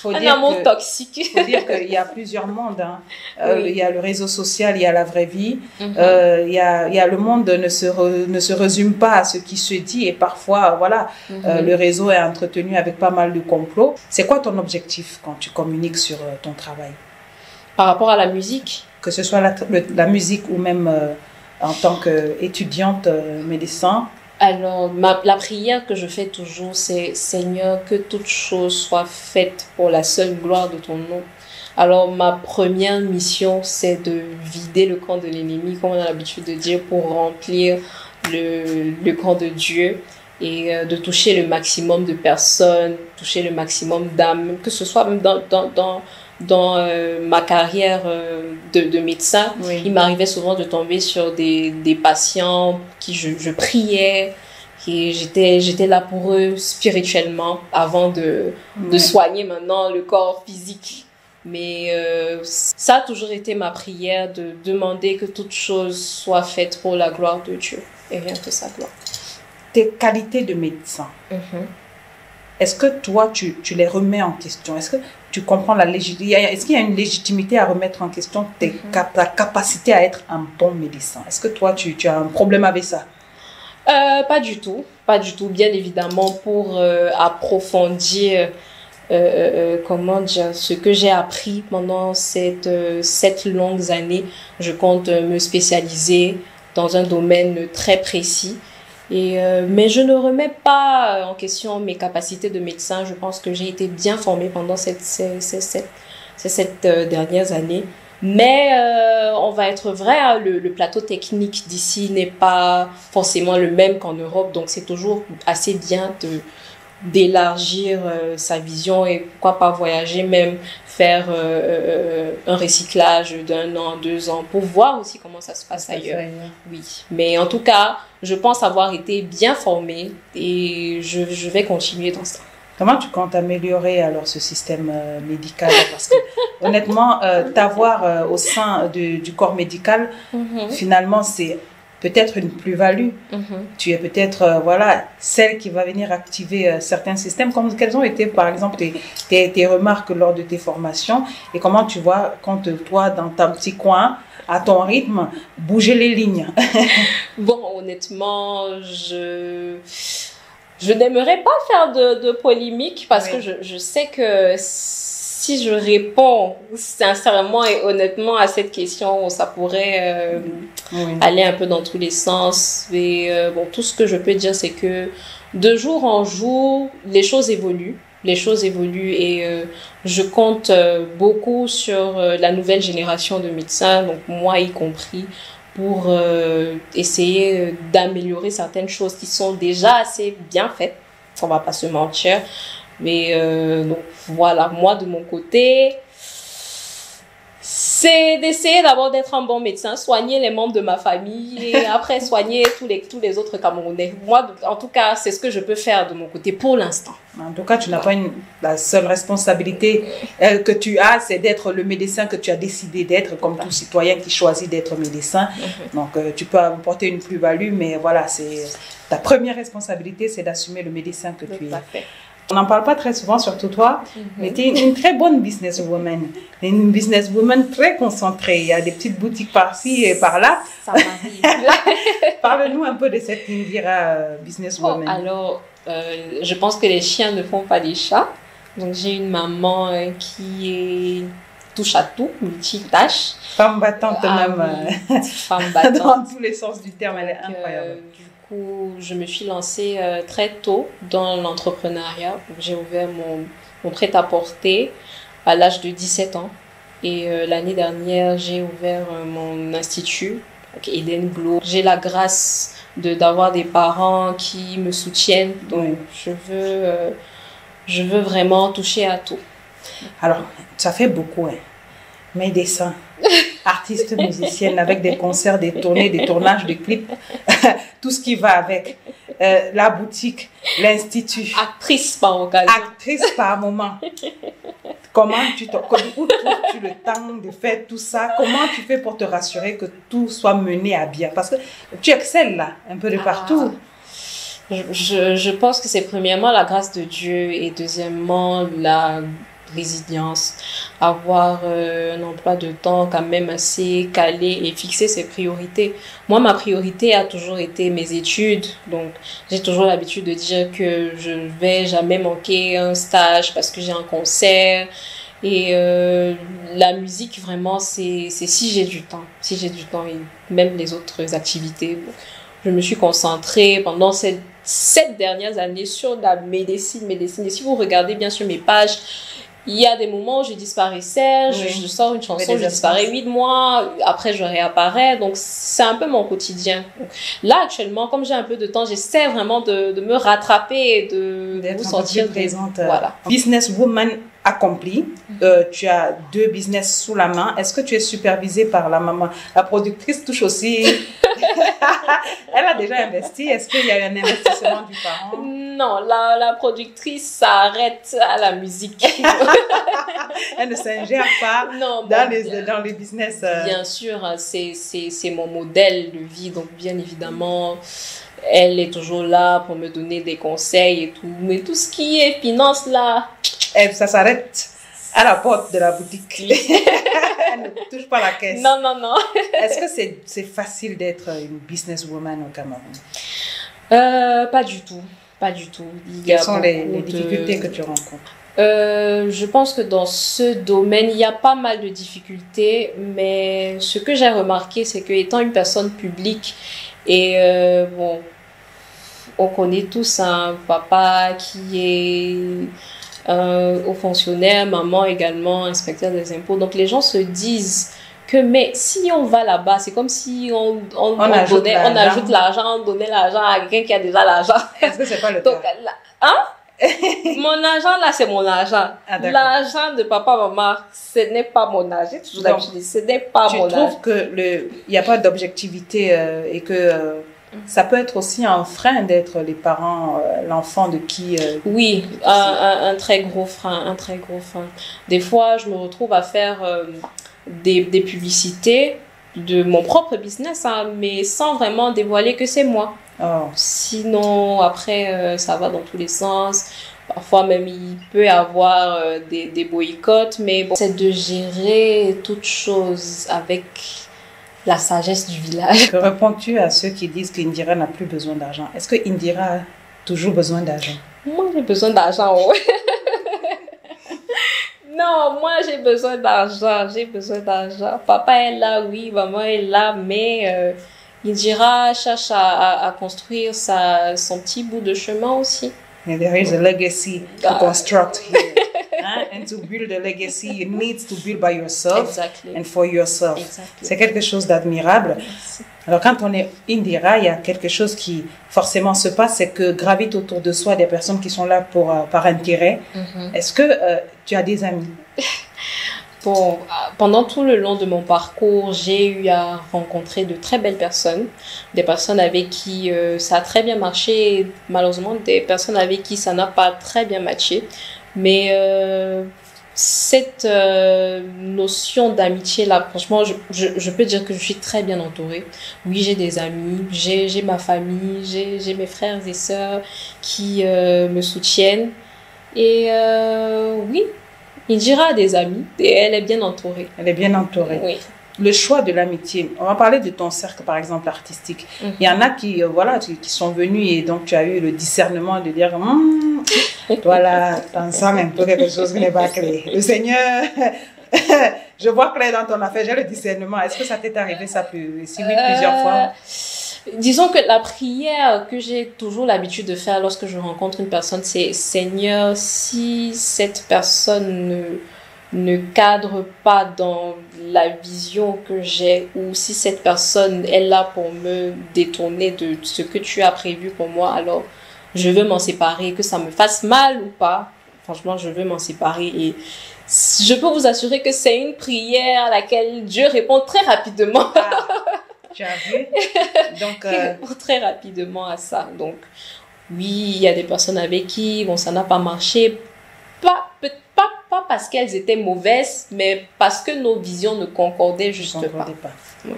Un amour toxique. Il faut dire qu'il y a plusieurs mondes. Hein. Oui. Il y a le réseau social, il y a la vraie vie. Il y a le monde ne se résume pas à ce qui se dit. Et parfois, voilà, le réseau est entretenu avec pas mal de complots. C'est quoi ton objectif quand tu communiques sur ton travail? Par rapport à la musique? Que ce soit la musique ou même en tant qu'étudiante médecin. Alors, la prière que je fais toujours, c'est « Seigneur, que toute chose soit faite pour la seule gloire de ton nom ». Alors, ma première mission, c'est de vider le camp de l'ennemi, comme on a l'habitude de dire, pour remplir le camp de Dieu et de toucher le maximum de personnes, toucher le maximum d'âmes, que ce soit même dans ma carrière de médecin, oui. Il m'arrivait souvent de tomber sur des patients pour qui je priais, et j'étais là pour eux spirituellement avant de soigner maintenant le corps physique. Mais ça a toujours été ma prière, de demander que toute chose soit faite pour la gloire de Dieu et rien que sa gloire. Tes qualités de médecin, est-ce que toi tu les remets en question? Est-ce que tu comprends est-ce qu'il y a une légitimité à remettre en question ta capacité à être un bon médecin? Est-ce que toi tu as un problème avec ça? Pas du tout. Bien évidemment, pour approfondir comment dire, ce que j'ai appris pendant cette 7 longues années, je compte me spécialiser dans un domaine très précis. Mais je ne remets pas en question mes capacités de médecin. Je pense que j'ai été bien formée pendant ces 7 dernières années. Mais on va être vrai, hein, le plateau technique d'ici n'est pas forcément le même qu'en Europe. Donc c'est toujours assez bien d'élargir sa vision et pourquoi pas voyager, même faire un recyclage d'1 an, 2 ans pour voir aussi comment ça se passe ailleurs. Oui, mais en tout cas, je pense avoir été bien formée et je vais continuer dans ça. Comment tu comptes améliorer alors ce système médical? Parce que honnêtement, t'avoir au sein du corps médical, finalement, c'est peut-être une plus-value. Tu es peut-être celle qui va venir activer certains systèmes. Quelles ont été, par exemple, tes remarques lors de tes formations et comment tu vois, quand toi, dans ton petit coin, à ton rythme, bouger les lignes? Bon, honnêtement, je n'aimerais pas faire de polémique parce que je sais que si je réponds sincèrement et honnêtement à cette question, ça pourrait aller un peu dans tous les sens. Mais bon, tout ce que je peux dire, c'est que de jour en jour, les choses évoluent. Et je compte beaucoup sur la nouvelle génération de médecins, donc moi y compris, pour essayer d'améliorer certaines choses qui sont déjà assez bien faites, on va pas se mentir. Mais donc voilà, moi de mon côté, c'est d'essayer d'abord d'être un bon médecin, soigner les membres de ma famille et après soigner tous les autres Camerounais. Moi, en tout cas, c'est ce que je peux faire de mon côté pour l'instant. En tout cas, tu n'as pas la seule responsabilité que tu as, c'est d'être le médecin que tu as décidé d'être, comme tout citoyen qui choisit d'être médecin. Donc, tu peux apporter une plus-value, mais voilà, ta première responsabilité, c'est d'assumer le médecin que tu es. On n'en parle pas très souvent, surtout toi, mais tu es une très bonne businesswoman. Une businesswoman très concentrée. Il y a des petites boutiques par-ci et par-là. Ça m'arrive. Parle-nous un peu de cette Indira businesswoman. Alors, je pense que les chiens ne font pas les chats. Donc, j'ai une maman qui est touche à tout, multitâche. Femme battante même. Femme battante. Dans tous les sens du terme, elle est incroyable. Du coup, je me suis lancée très tôt dans l'entrepreneuriat. J'ai ouvert mon prêt-à-porter à l'âge de 17 ans. Et l'année dernière, j'ai ouvert mon institut, donc Eden Glow. J'ai la grâce d'avoir des parents qui me soutiennent. Donc, je veux vraiment toucher à tout. Alors, ça fait beaucoup, hein. Médecin, artiste musicienne avec des concerts, des tournées, des tournages, des clips, tout ce qui va avec. La boutique, l'institut. Actrice par occasion. Actrice par moment. Comment où trouves-tu le temps de faire tout ça? Comment tu fais pour te rassurer que tout soit mené à bien? Parce que tu excelles là, un peu de partout. Je pense que c'est premièrement la grâce de Dieu et deuxièmement la résilience, avoir un emploi de temps quand même assez calé et fixer ses priorités. Moi, ma priorité a toujours été mes études, donc j'ai toujours l'habitude de dire que je ne vais jamais manquer un stage parce que j'ai un concert. Et la musique, vraiment, c'est si j'ai du temps. Si j'ai du temps et même les autres activités. Je me suis concentrée pendant ces 7 dernières années sur la médecine. Et si vous regardez bien sur mes pages, il y a des moments où je disparaissais, je sors une chanson, je disparais 8 mois, après je réapparais. Donc, c'est un peu mon quotidien. Donc, là, actuellement, comme j'ai un peu de temps, j'essaie vraiment de me rattraper et de vous sentir présente. Voilà. Businesswoman accomplie. Tu as 2 business sous la main. Est-ce que tu es supervisée par la maman? La productrice touche aussi. Elle a déjà investi. Est-ce qu'il y a eu un investissement du parent? Non, la productrice s'arrête à la musique. Elle ne s'ingère pas dans les business. Bien sûr, c'est mon modèle de vie. Donc, bien évidemment, elle est toujours là pour me donner des conseils et tout. Mais tout ce qui est finance, là... ça s'arrête à la porte de la boutique. Elle ne touche pas la caisse. Non. Est-ce que c'est facile d'être une businesswoman au Cameroun? Pas du tout. Pas du tout. Quelles sont les difficultés que tu rencontres? Je pense que dans ce domaine, il y a pas mal de difficultés, mais ce que j'ai remarqué, c'est que étant une personne publique et on connaît tous un papa qui est haut fonctionnaire, maman également, inspecteur des impôts. Donc les gens se disent que mais si on va là-bas, c'est comme si on ajoute l'argent, on donnait l'argent à quelqu'un qui a déjà l'argent. Est-ce que c'est pas le cas? Mon argent là, c'est mon argent. L'argent de papa, maman, ce n'est pas mon argent. J'ai toujours l'habitude, ce n'est pas mon argent. Tu trouves que il n'y a pas d'objectivité et que ça peut être aussi un frein d'être les parents, l'enfant de qui... Oui, un très gros frein, Des fois, je me retrouve à faire des publicités de mon propre business, mais sans vraiment dévoiler que c'est moi. Oh. Sinon, après, ça va dans tous les sens. Parfois même, il peut y avoir des boycotts, mais bon, c'est de gérer toutes choses avec la sagesse du village. Que réponds-tu à ceux qui disent qu'Indira n'a plus besoin d'argent? Est-ce que Indira a toujours besoin d'argent? Moi, j'ai besoin d'argent, Non, moi, j'ai besoin d'argent. Papa est là, oui, maman est là, mais Indira cherche à construire son petit bout de chemin aussi. And there is a legacy to construct here. And to build a legacy, you need to build by yourself. Exactly. And for yourself. Exactly. C'est quelque chose d'admirable. Alors, quand on est Indira, il y a quelque chose qui forcément se passe, c'est que gravitent autour de soi des personnes qui sont là par intérêt. Est-ce que tu as des amis? Bon, pendant tout le long de mon parcours, j'ai eu à rencontrer de très belles personnes, des personnes avec qui ça a très bien marché, et malheureusement des personnes avec qui ça n'a pas très bien matché. Mais cette notion d'amitié-là, franchement, je peux dire que je suis très bien entourée. Oui, j'ai des amis, j'ai ma famille, j'ai mes frères et sœurs qui me soutiennent. Et oui, Indira a des amis et elle est bien entourée. Elle est bien entourée. Oui. Le choix de l'amitié. On va parler de ton cercle, par exemple, artistique. Il y en a qui sont venus et donc tu as eu le discernement de dire Toi là, t'en sens un peu quelque chose qui n'est pas clair. Le Seigneur, je vois clair dans ton affaire, j'ai le discernement. Est-ce que ça t'est arrivé ça si oui, plusieurs fois? Disons que la prière que j'ai toujours l'habitude de faire lorsque je rencontre une personne, c'est Seigneur, si cette personne ne cadre pas dans la vision que j'ai, ou si cette personne est là pour me détourner de ce que tu as prévu pour moi, alors je veux m'en séparer, que ça me fasse mal ou pas. Franchement, je veux m'en séparer et je peux vous assurer que c'est une prière à laquelle Dieu répond très rapidement. Tu as vu? Donc, Il répond très rapidement à ça. Donc, oui, il y a des personnes avec qui bon, ça n'a pas marché. Pas parce qu'elles étaient mauvaises, mais parce que nos visions ne concordaient juste pas. Oui.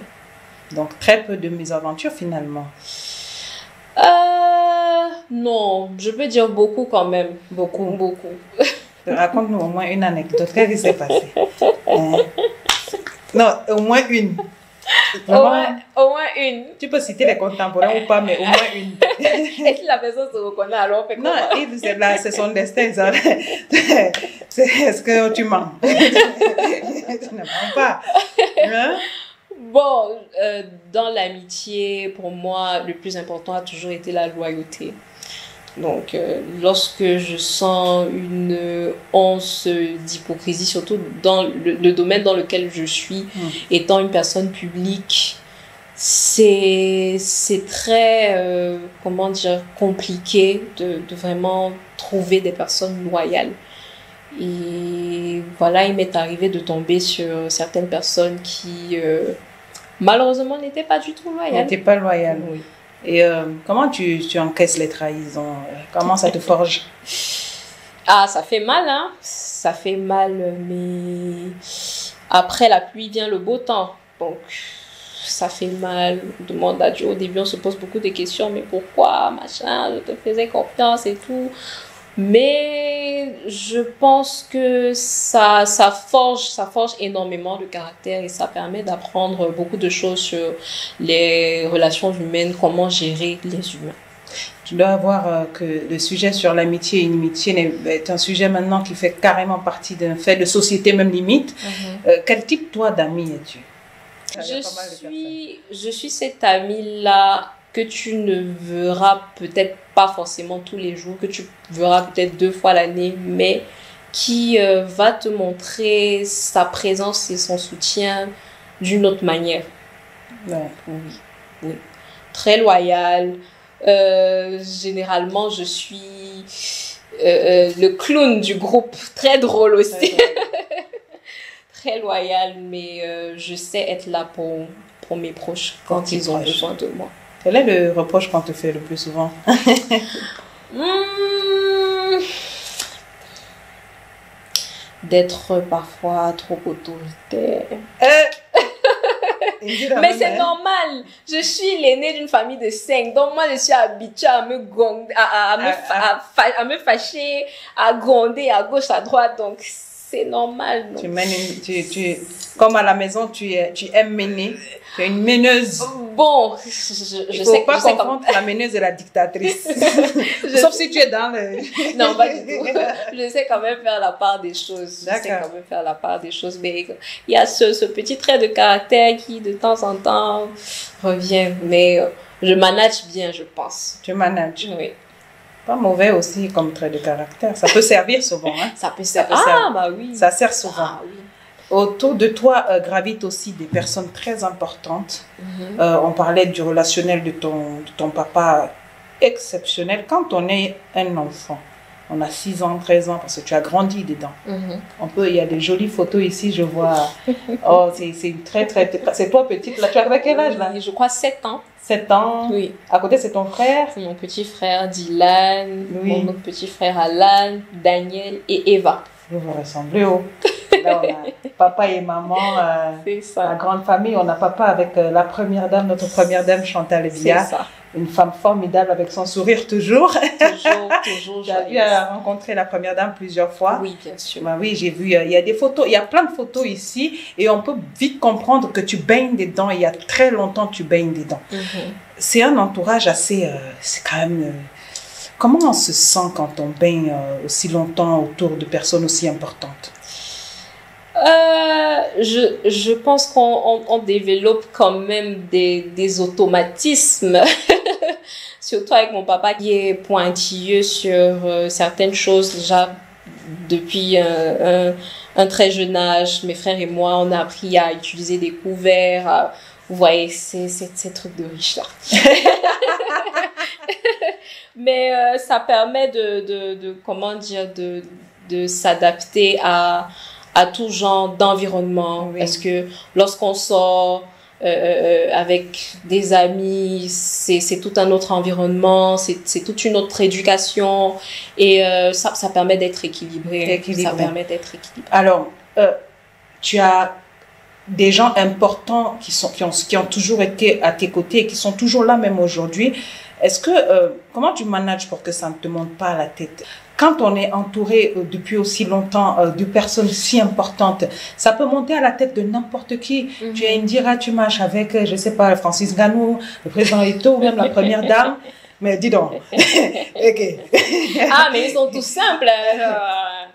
Donc, très peu de mésaventures finalement. Non, je peux dire beaucoup quand même. Beaucoup. Beaucoup. Raconte-nous au moins une anecdote. Qu'est-ce qui s'est passé? Non, au moins une. Au moins une. Tu peux citer les contemporains ou pas, mais au moins une. Et si la personne se reconnaît, alors fait non, c'est son destin. Ça. Est-ce que tu mens? Tu ne mens pas. Hein? Bon, dans l'amitié, pour moi, le plus important a toujours été la loyauté. Donc, lorsque je sens une once d'hypocrisie, surtout dans le domaine dans lequel je suis, étant une personne publique, c'est très, comment dire, compliqué de vraiment trouver des personnes loyales. Et voilà, il m'est arrivé de tomber sur certaines personnes qui, malheureusement, n'étaient pas du tout loyales. N'étaient pas loyales. Oui. Et comment tu encaisses les trahisons? Comment ça te forge? Ah, ça fait mal, hein? Ça fait mal, mais après la pluie vient le beau temps. Donc, ça fait mal. On demande à Dieu. Au début, on se pose beaucoup de questions. Mais pourquoi, machin? Je te faisais confiance et tout. Mais je pense que ça forge énormément le caractère et ça permet d'apprendre beaucoup de choses sur les relations humaines, comment gérer les humains. Tu dois voir que le sujet sur l'amitié et l'inimitié est un sujet maintenant qui fait carrément partie d'un fait de société, même limite. Quel type, toi, d'amis es-tu? Je suis cette amie-là que tu ne verras peut-être pas forcément tous les jours, que tu verras peut-être 2 fois l'année, mais qui va te montrer sa présence et son soutien d'une autre manière. Ouais. Oui. Très loyale. Généralement, je suis le clown du groupe. Très drôle aussi. Très loyale, mais je sais être là pour mes proches quand ils ont besoin de moi. Quel est le reproche qu'on te fait le plus souvent? D'être parfois trop autoritaire. Mais c'est normal. Je suis l'aînée d'une famille de 5. Donc moi, je suis habituée à me gronder, à me fâcher, à gronder à gauche, à droite. Donc c'est normal. Donc. Comme à la maison, tu aimes mener. Tu es une meneuse. Bon, je sais pas confondre la meneuse et la dictatrice. Sauf si tu es dans le... Non, pas du tout. Je sais quand même faire la part des choses. Mais il y a ce petit trait de caractère qui, de temps en temps, revient. Mais je manage bien, je pense. Tu manages? Oui. Pas mauvais aussi comme trait de caractère. Ça peut servir souvent. Hein? Ça peut servir. Ah, bah oui. Ça sert souvent. Ah, oui. Autour de toi gravitent aussi des personnes très importantes. On parlait du relationnel de ton papa exceptionnel. Quand on est un enfant, on a 6 ans, 13 ans, parce que tu as grandi dedans. Il y a des jolies photos ici, je vois. Oh, c'est une très... C'est toi petite, là. Tu as quel âge, là? Je crois 7 ans. 7 ans. Oui. À côté, c'est ton frère? C'est mon petit frère Dylan, oui. mon autre petit frère Alan, Daniel et Eva. Vous vous ressemblez, oh. Là, on a papa et maman, c'est ça. La grande famille. On a papa avec la première dame, notre première dame Chantal Bia. C'est ça. Une femme formidable avec son sourire toujours. Toujours. J'ai rencontré la première dame plusieurs fois. Oui, bien sûr. Bah oui, j'ai vu, il y a des photos, il y a plein de photos ici et on peut vite comprendre que tu baignes dedans. Il y a très longtemps, tu baignes dedans. C'est un entourage assez, c'est quand même Comment on se sent quand on baigne aussi longtemps autour de personnes aussi importantes? Je pense qu'on développe quand même des automatismes, surtout avec mon papa qui est pointilleux sur certaines choses déjà depuis un très jeune âge. Mes frères et moi, on a appris à utiliser des couverts, vous voyez, ces trucs de riches là. Mais ça permet de comment dire, de s'adapter à tout genre d'environnement. Oui. Parce que lorsqu'on sort avec des amis, c'est tout un autre environnement, c'est toute une autre éducation, et ça permet d'être équilibré. Ça permet d'être équilibré. Alors, tu as des gens importants qui ont toujours été à tes côtés et qui sont toujours là même aujourd'hui. Est-ce que, comment tu manages pour que ça ne te monte pas à la tête? Quand on est entouré depuis aussi longtemps de personnes si importantes, ça peut monter à la tête de n'importe qui. Mm-hmm. Tu es Indira, tu marches avec, je sais pas, Francis Ganou, le président Eto'o, ou même la première dame. Mais dis donc. Okay. Ah, mais ils sont tous simples.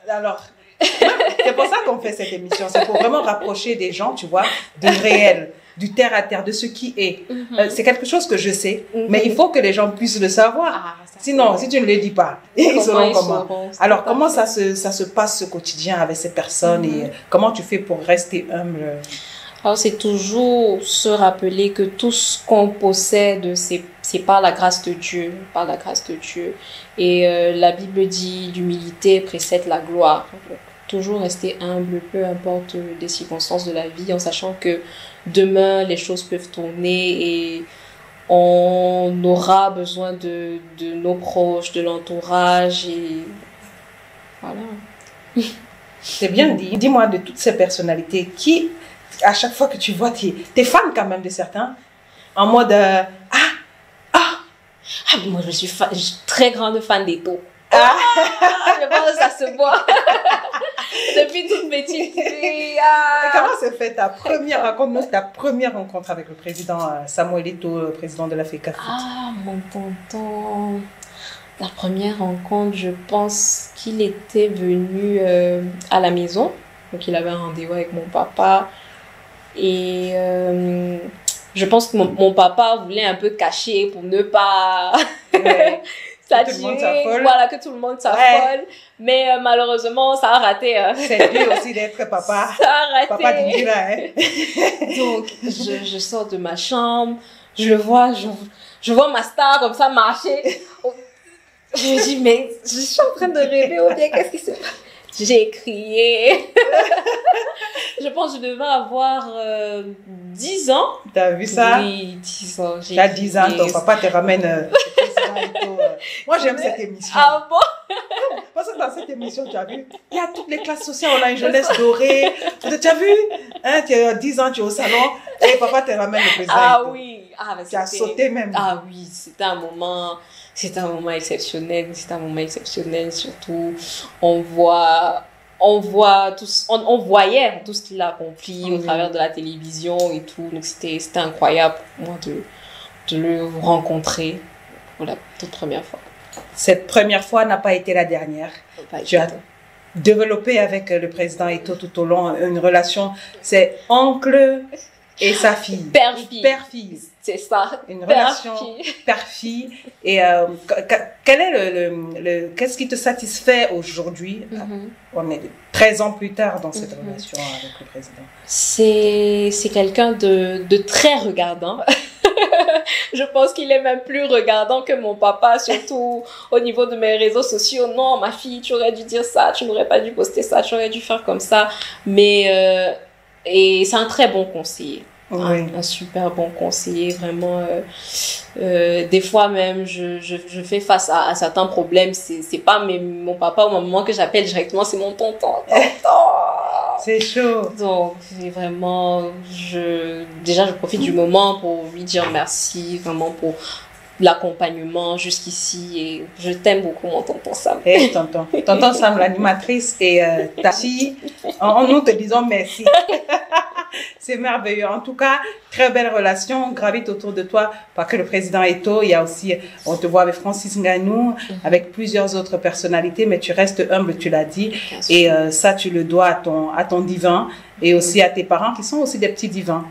Alors, c'est pour ça qu'on fait cette émission. C'est pour vraiment rapprocher des gens, tu vois, du réel, du terre à terre, de ce qui est. Mm-hmm. C'est quelque chose que je sais, mais il faut que les gens puissent le savoir. Sinon, si tu ne le dis pas, ils sauront comment. Alors, comment ça se passe ce quotidien avec ces personnes et comment tu fais pour rester humble? Alors, c'est toujours se rappeler que tout ce qu'on possède, c'est par la grâce de Dieu, par la grâce de Dieu. Et la Bible dit l'humilité précède la gloire. Donc, toujours rester humble, peu importe les circonstances de la vie, en sachant que demain, les choses peuvent tourner et on aura besoin de nos proches, de l'entourage et voilà. C'est bien dit. Dis-moi de toutes ces personnalités qui, à chaque fois que tu vois, t'es fan quand même de certains, en mode moi je suis très grande fan d'Eto'o. Je pense que ça se voit depuis toute petite fille. Comment s'est fait ta première rencontre avec le président Samuel Eto'o, le président de l'Africa Foot? Mon tonton. La première rencontre, je pense qu'il était venu à la maison. Donc il avait un rendez-vous avec mon papa. Et je pense que mon papa voulait un peu cacher pour ne pas... Voilà, que tout le monde s'affole. Ouais. Mais malheureusement, ça a raté. C'est dur aussi d'être papa. Ça a raté. Papa d'Indira, hein. Donc, je sors de ma chambre, je vois ma star comme ça marcher. Je me dis, mais je suis en train de rêver ou bien qu'est-ce qui se passe? J'ai crié. Je pense que je devais avoir 10 ans. T'as vu ça? Oui, 10 ans. Tu as 10 ans, ton papa te ramène Moi, j'aime cette émission. Ah bon? Parce que dans cette émission, tu as vu, il y a toutes les classes sociales. On a une jeunesse dorée. Tu as vu? Hein, tu as 10 ans, tu es au salon et papa te ramène le président. Ah oui. Tu as sauté même. Ah oui, c'était un moment exceptionnel. C'était un moment exceptionnel. Surtout, on voyait tout ce qu'il a accompli au travers de la télévision et tout. Donc, c'était incroyable pour moi de le rencontrer pour la toute première fois. Cette première fois n'a pas été la dernière. Tu as développé avec le président Eto'o tout au long une relation. C'est oncle et sa fille. Père-fille. C'est ça. Une relation père-fille. Et quel est qu'est-ce qui te satisfait aujourd'hui? On est 13 ans plus tard dans cette relation avec le président. C'est quelqu'un de très regardant. Je pense qu'il est même plus regardant que mon papa, surtout au niveau de mes réseaux sociaux. Non, ma fille, tu aurais dû dire ça, tu n'aurais pas dû poster ça, tu aurais dû faire comme ça. Mais et c'est un très bon conseiller. Oui. Un super bon conseiller, vraiment. Des fois même, je fais face à certains problèmes. C'est pas mon papa ou ma maman que j'appelle directement, c'est mon tonton. C'est chaud. Donc, vraiment, déjà, je profite du moment pour lui dire merci, vraiment pour l'accompagnement jusqu'ici. Et je t'aime beaucoup, mon tonton Sam. Hey, tonton Sam, l'animatrice et ta fille, nous te disons merci. C'est merveilleux. En tout cas, très belle relation gravite autour de toi. Pas que le président Eto'o, il y a aussi, on te voit avec Francis Ngannou, avec plusieurs autres personnalités, mais tu restes humble, tu l'as dit. Et ça, tu le dois à ton divin et aussi à tes parents qui sont aussi des petits divins.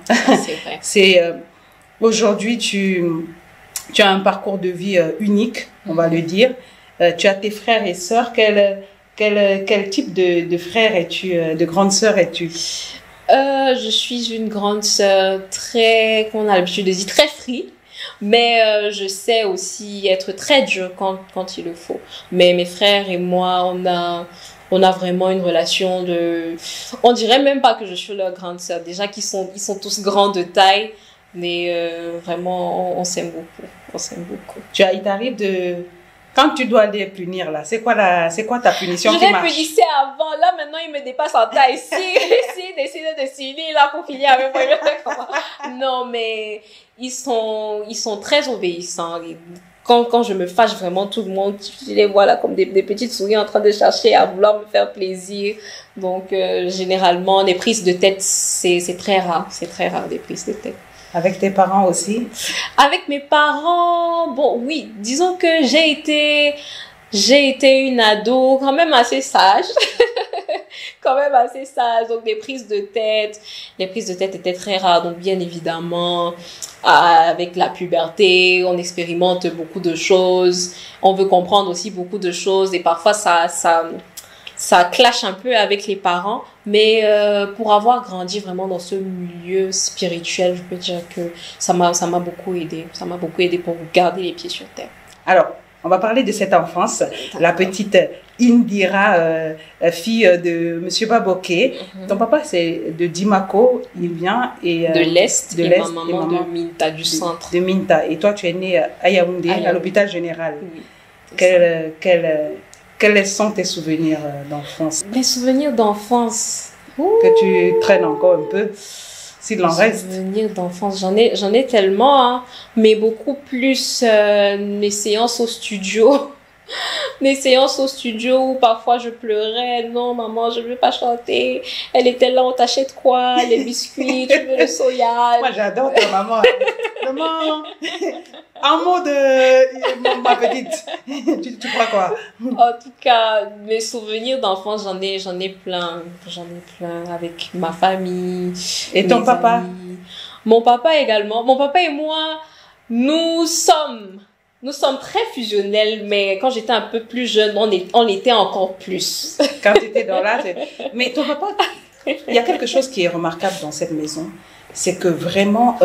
C'est vrai. Aujourd'hui, tu as un parcours de vie unique, on va le dire. Tu as tes frères et sœurs. Quel type de frère es-tu, de grande sœur es-tu? Je suis une grande sœur très, qu'on a l'habitude de dire, très free. Mais je sais aussi être très dure quand il le faut. Mais mes frères et moi, on a vraiment une relation de... On dirait même pas que je suis leur grande sœur. Déjà qu'ils sont tous grands de taille. Mais vraiment, on s'aime beaucoup. On s'aime beaucoup. Il t'arrive de... Quand tu dois les punir, là, c'est quoi ta punition qui marche? Je les punissais avant. Là, maintenant, ils me dépassent en taille. Si décident de s'unir, là, pour finir avec moi, non, mais ils sont très obéissants. Quand je me fâche vraiment, tout le monde, je les vois là comme des petites souris en train de chercher à vouloir me faire plaisir. Donc, généralement, les prises de tête, c'est très rare. C'est très rare, des prises de tête. Avec tes parents aussi? Avec mes parents, bon, oui, disons que j'ai été une ado quand même assez sage. Quand même assez sage. Donc, les prises de tête étaient très rares. Donc, bien évidemment, avec la puberté, on expérimente beaucoup de choses. On veut comprendre aussi beaucoup de choses. Et parfois, ça clash un peu avec les parents, mais pour avoir grandi vraiment dans ce milieu spirituel, je peux dire que ça m'a beaucoup aidé. Ça m'a beaucoup aidé pour garder les pieds sur terre. Alors, on va parler de cette enfance. La petite Indira, fille de Monsieur Baboké. Ton papa, c'est de Dimako, il vient. Et, de l'Est, et ma maman de Minta, du centre. De Minta. Et toi, tu es née à Yaoundé, à l'hôpital général. Oui. Quels sont tes souvenirs d'enfance? Mes souvenirs d'enfance. Que tu traînes encore un peu, s'il en reste. Mes souvenirs d'enfance, j'en ai tellement, hein, mais beaucoup plus mes séances au studio. Mes séances au studio où parfois je pleurais. Non, maman, je ne veux pas chanter. Elle était là, on t'achète quoi? Les biscuits, tu veux le soya? Moi, j'adore ta maman. Maman, en mot de ma petite, tu crois quoi? En tout cas, mes souvenirs d'enfance, j'en ai plein. J'en ai plein avec ma famille. Et ton papa? Amis. Mon papa également. Mon papa et moi, nous sommes très fusionnels, mais quand j'étais un peu plus jeune, on l'était encore plus. Quand tu étais dans l'âge. Mais ton papa, il y a quelque chose qui est remarquable dans cette maison, c'est que vraiment,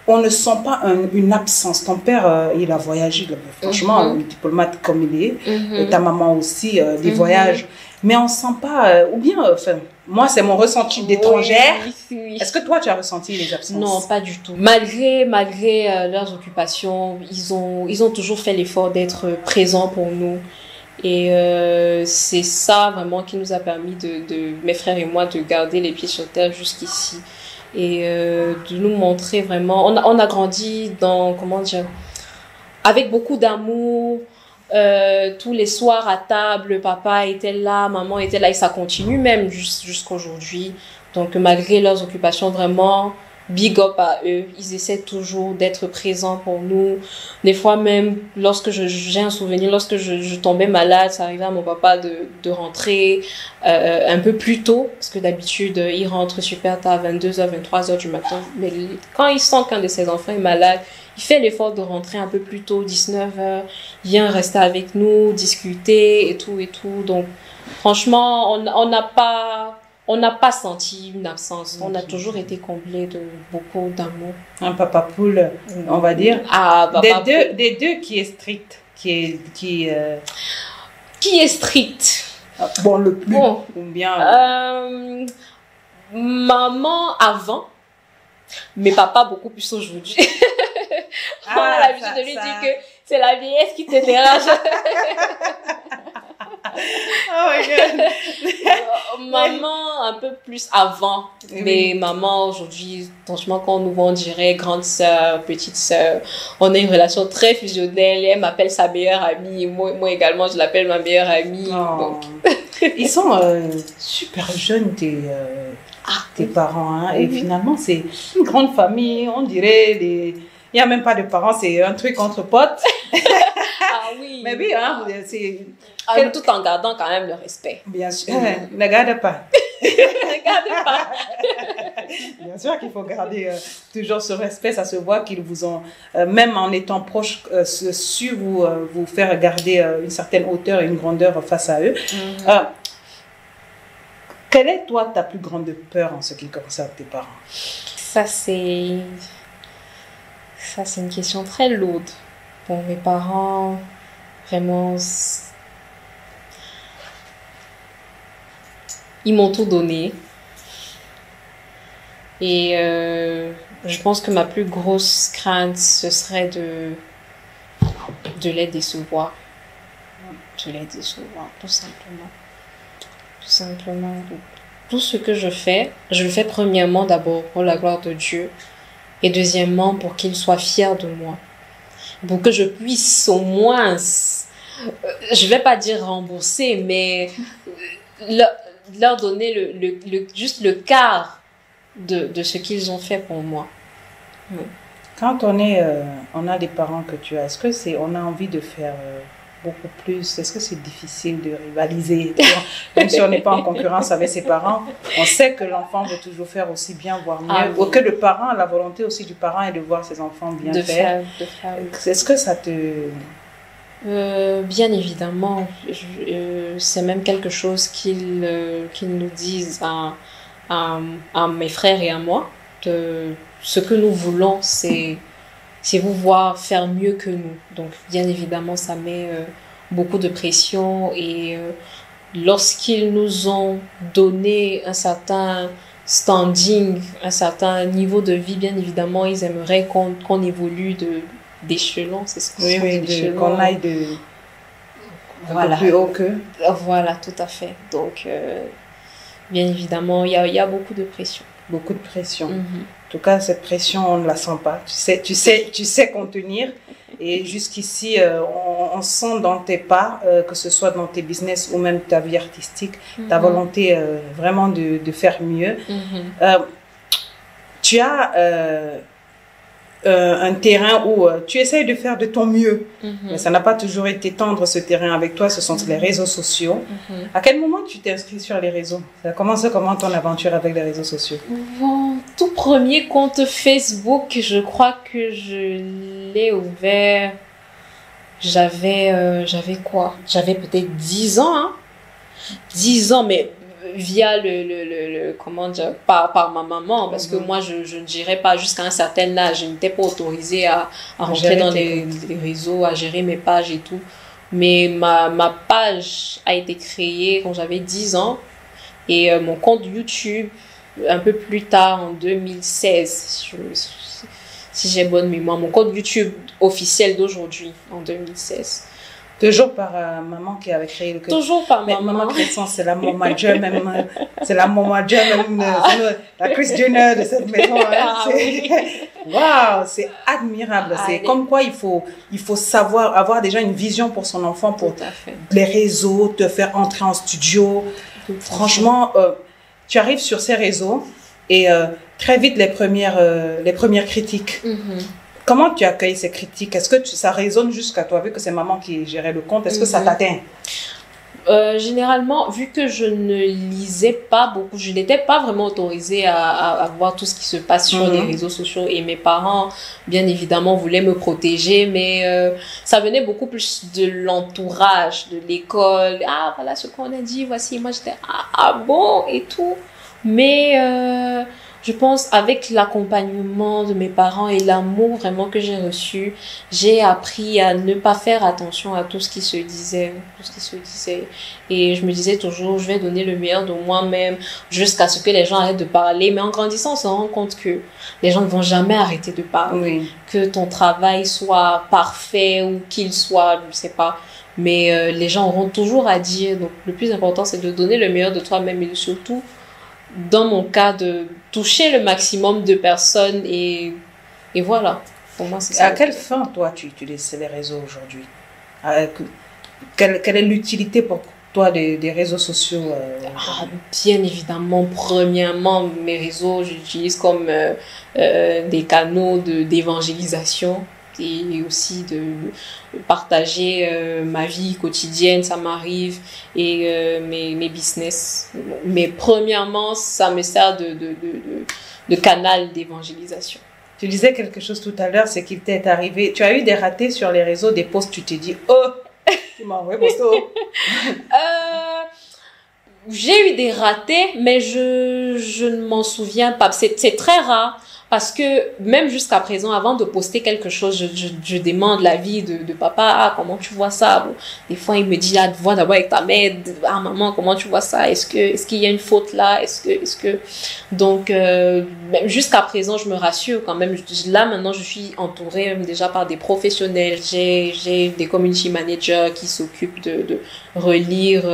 on ne sent pas une absence. Ton père, il a voyagé, franchement, un diplomate comme il est, et ta maman aussi, des voyages. Mais on ne sent pas, ou bien, enfin, moi, c'est mon ressenti d'étrangère. Oui. Est-ce que toi, tu as ressenti les absences? Non, pas du tout. Malgré leurs occupations, ils ont toujours fait l'effort d'être présents pour nous. Et c'est ça vraiment qui nous a permis mes frères et moi, de garder les pieds sur terre jusqu'ici. Et de nous montrer vraiment... On a grandi dans, comment dire, avec beaucoup d'amour. Tous les soirs à table, papa était là, maman était là, et ça continue même jusqu'à aujourd'hui. Donc malgré leurs occupations, vraiment big up à eux. Ils essaient toujours d'être présents pour nous. Des fois même, lorsque j'ai un souvenir, lorsque je tombais malade, ça arrivait à mon papa de rentrer un peu plus tôt, parce que d'habitude il rentre super tard, 22h, 23h du matin. Mais quand il sent qu'un de ses enfants est malade, il fait l'effort de rentrer un peu plus tôt, 19h, vient rester avec nous, discuter et tout. Donc, franchement, on n'a pas senti une absence. On a toujours été comblés de beaucoup d'amour. Un papa poule, on va dire. Ah, des deux qui est strict, qui est strict. Bon, le plus, ou bien... maman avant, mais papa beaucoup plus aujourd'hui. On a l'habitude de lui dire que c'est la vieillesse qui te dérange. Oh my God. Maman un peu plus avant, mais maman aujourd'hui, franchement, quand on nous voit, on dirait grande sœur, petite sœur. On a une relation très fusionnelle. Elle m'appelle sa meilleure amie, moi également je l'appelle ma meilleure amie. Oh. Donc. Ils sont super jeunes, tes parents. Hein, et finalement, c'est une grande famille, on dirait. Il n'y a même pas de parents, c'est un truc entre potes. Ah oui. Mais oui, hein, c'est... Tout en gardant quand même le respect. Bien sûr, ne garde pas. Ne garde pas. Bien sûr qu'il faut garder toujours ce respect, ça se voit qu'ils vous ont, même en étant proches, su vous faire garder une certaine hauteur et une grandeur face à eux. Quelle est, toi, ta plus grande peur en ce qui concerne tes parents? Ça, c'est une question très lourde. Pour mes parents, vraiment, ils m'ont tout donné. Et je pense que ma plus grosse crainte, ce serait de les décevoir. De les décevoir, tout simplement. Tout simplement. Tout ce que je le fais premièrement d'abord pour la gloire de Dieu. Et deuxièmement, pour qu'ils soient fiers de moi. Pour que je puisse au moins, je vais pas dire rembourser, mais leur donner juste le quart de ce qu'ils ont fait pour moi. Quand on a des parents que tu as, est-ce que on a envie de faire beaucoup plus? Est-ce que c'est difficile de rivaliser? Même si on n'est pas en concurrence avec ses parents, on sait que l'enfant veut toujours faire aussi bien, voire mieux. Oui. Que le parent, la volonté aussi du parent est de voir ses enfants bien faire. Oui. Est-ce que ça te... Bien évidemment, c'est même quelque chose qu'ils nous disent à mes frères et à moi. Ce que nous voulons, c'est vous voir faire mieux que nous. Donc, bien évidemment, ça met beaucoup de pression. Et lorsqu'ils nous ont donné un certain standing, un certain niveau de vie, bien évidemment, ils aimeraient qu'on évolue d'échelon. C'est ce que qu'on aille un peu plus haut qu'eux. Voilà, tout à fait. Donc, bien évidemment, il y a beaucoup de pression. Beaucoup de pression. En tout cas, cette pression, on ne la sent pas. Tu sais contenir. Et jusqu'ici, on sent dans tes pas, que ce soit dans tes business ou même ta vie artistique, ta volonté vraiment de faire mieux. Tu as un terrain où tu essayes de faire de ton mieux. Mais ça n'a pas toujours été tendre, ce terrain avec toi. Ce sont les réseaux sociaux. À quel moment tu t'es inscrit sur les réseaux? Ça a commencé comment ton aventure avec les réseaux sociaux? Mon tout premier compte Facebook, je crois que je l'ai ouvert. J'avais quoi? J'avais peut-être 10 ans. Hein? 10 ans, mais via comment dire, par ma maman, parce que moi je ne gérais pas jusqu'à un certain âge, je n'étais pas autorisée à rentrer dans les réseaux, à gérer mes pages et tout, mais ma page a été créée quand j'avais 10 ans et mon compte YouTube un peu plus tard en 2016, si j'ai bonne mémoire, mon compte YouTube officiel d'aujourd'hui en 2016. Toujours par maman qui avait créé le compte. Toujours par maman. Maman Crescent, c'est la maman Dieu même. C'est la maman Dieu même. La Chris Jenner de cette maison. Hein, waouh, c'est admirable. C'est comme quoi il faut savoir avoir déjà une vision pour son enfant, pour les réseaux, te faire entrer en studio. Franchement, tu arrives sur ces réseaux et très vite les premières critiques. Comment tu accueilles ces critiques? Est-ce que ça résonne jusqu'à toi, vu que c'est maman qui gérait le compte? Est-ce que ça t'atteint? Généralement, vu que je ne lisais pas beaucoup, je n'étais pas vraiment autorisée à voir tout ce qui se passe sur les réseaux sociaux, et mes parents, bien évidemment, voulaient me protéger, mais ça venait beaucoup plus de l'entourage, de l'école. Ah, voilà ce qu'on a dit, voici. Moi, j'étais, ah bon, et tout. Mais je pense avec l'accompagnement de mes parents et l'amour vraiment que j'ai reçu, j'ai appris à ne pas faire attention à tout ce qui se disait, et je me disais toujours, je vais donner le meilleur de moi-même jusqu'à ce que les gens arrêtent de parler. Mais en grandissant, on se rend compte que les gens ne vont jamais arrêter de parler, que ton travail soit parfait ou qu'il soit, je sais pas, mais les gens auront toujours à dire. Donc le plus important, c'est de donner le meilleur de toi-même, et surtout dans mon cas, de toucher le maximum de personnes, et voilà. Pour moi, c'est ça. À quelle fin, toi, tu utilises les réseaux aujourd'hui? Quelle est l'utilité toi, des réseaux sociaux Bien évidemment, premièrement, mes réseaux, j'utilise comme des canaux d'évangélisation et aussi de partager ma vie quotidienne, ça m'arrive, et mes business. Mais premièrement, ça me sert de canal d'évangélisation. Tu disais quelque chose tout à l'heure, c'est qu'il t'est arrivé, tu as eu des ratés sur les réseaux, des posts, tu t'es dit, oh, tu m'as envoyé posto. J'ai eu des ratés, mais je ne m'en souviens pas. C'est très rare. Parce que même jusqu'à présent, avant de poster quelque chose, je demande l'avis de papa. Ah, comment tu vois ça? Bon, des fois, il me dit, ah, vois d'abord avec ta mère. Ah, maman, comment tu vois ça? Est-ce qu'il y a une faute là? Donc, même jusqu'à présent, je me rassure quand même. Là, maintenant, je suis entourée déjà par des professionnels. J'ai des community managers qui s'occupent de relire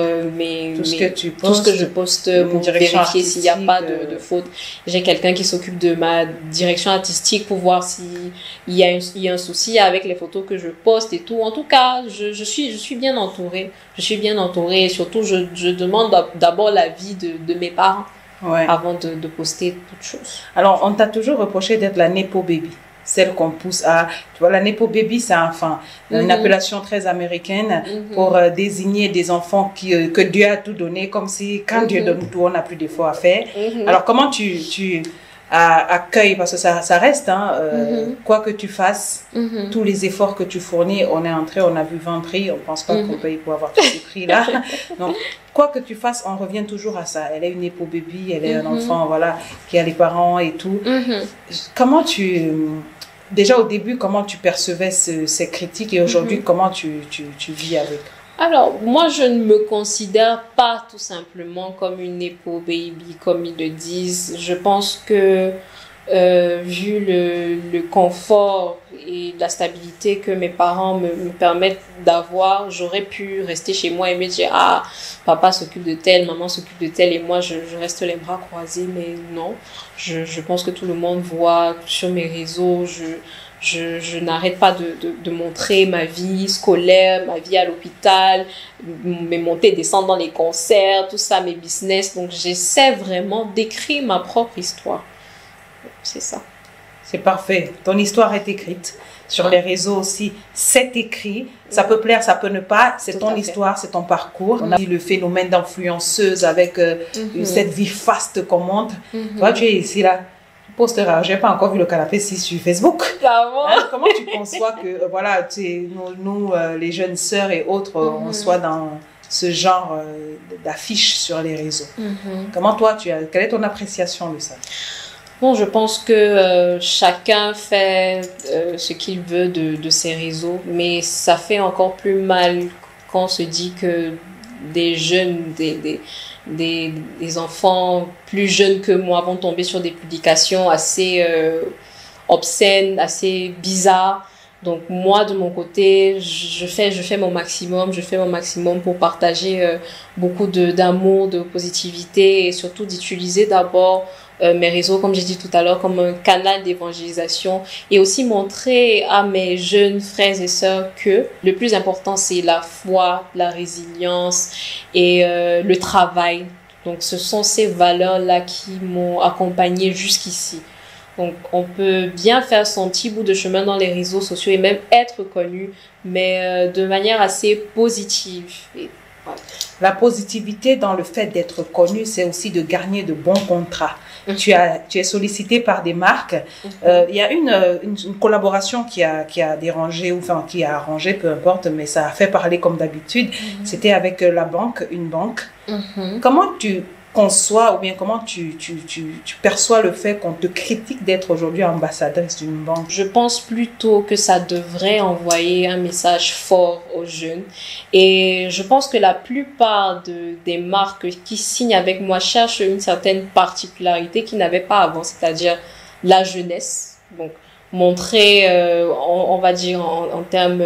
tout ce que je poste pour vérifier s'il n'y a pas de faute. J'ai quelqu'un qui s'occupe de ma direction artistique pour voir s'il y a un souci avec les photos que je poste et tout. En tout cas, je suis bien entourée. Je suis bien entourée et surtout, je demande d'abord l'avis de mes parents avant de poster toute chose. Alors, on t'a toujours reproché d'être la Nepo Baby. Celle qu'on pousse à... Tu vois, la Nepo Baby, c'est une appellation très américaine pour désigner des enfants que Dieu a tout donné, comme si quand Dieu donne tout, on n'a plus d'efforts à faire. Alors, comment tu accueilles, parce que ça reste, quoi que tu fasses, tous les efforts que tu fournis, on est entré, on a vu 20 prix, on ne pense pas qu'on paye pour avoir tous ces prix-là. Donc, quoi que tu fasses, on revient toujours à ça. Elle est une Nepo Baby, elle est un enfant, voilà, qui a les parents et tout. Comment déjà au début, comment tu percevais ces critiques et aujourd'hui, comment tu vis avec? Alors, moi, je ne me considère pas tout simplement comme une Nepo Baby, comme ils le disent. Je pense que, vu le confort et la stabilité que mes parents me permettent d'avoir, j'aurais pu rester chez moi et me dire, ah, papa s'occupe de tel, maman s'occupe de tel, et moi, je reste les bras croisés. Mais non, je pense que tout le monde voit sur mes réseaux, je n'arrête pas de montrer ma vie scolaire, ma vie à l'hôpital, mes montées, descendre dans les concerts, tout ça, mes business. Donc, j'essaie vraiment d'écrire ma propre histoire. C'est ça. C'est parfait. Ton histoire est écrite. Sur les réseaux aussi, c'est écrit. Ça peut plaire, ça peut ne pas. C'est ton histoire, c'est ton parcours. On a vu le phénomène d'influenceuse avec cette vie faste qu'on montre. Toi, tu es ici, là. Postera. Je n'ai pas encore vu le canapé si sur Facebook. Comment tu conçois que, voilà, nous les jeunes sœurs et autres, on soit dans ce genre d'affiches sur les réseaux. Comment toi, quelle est ton appréciation de ça? Bon, je pense que chacun fait ce qu'il veut de ses réseaux, mais ça fait encore plus mal quand on se dit que des jeunes, des enfants plus jeunes que moi vont tomber sur des publications assez obscènes, assez bizarres. Donc moi, de mon côté, je fais mon maximum pour partager beaucoup d'amour, de positivité et surtout d'utiliser d'abord mes réseaux, comme j'ai dit tout à l'heure, comme un canal d'évangélisation et aussi montrer à mes jeunes frères et sœurs que le plus important, c'est la foi, la résilience et le travail. Donc, ce sont ces valeurs-là qui m'ont accompagné jusqu'ici. Donc, on peut bien faire son petit bout de chemin dans les réseaux sociaux et même être connu, mais de manière assez positive. Et, voilà. La positivité dans le fait d'être connu, c'est aussi de gagner de bons contrats. Tu es sollicité par des marques. Il y a une collaboration qui a dérangé, ou enfin qui a arrangé, peu importe, mais ça a fait parler comme d'habitude. C'était avec une banque. Comment tu conçois ou bien comment tu perçois le fait qu'on te critique d'être aujourd'hui ambassadrice d'une banque? Je pense plutôt que ça devrait envoyer un message fort aux jeunes. Et je pense que la plupart des marques qui signent avec moi cherchent une certaine particularité qu'ils n'avaient pas avant, c'est-à-dire la jeunesse. Donc, montrer, on va dire en termes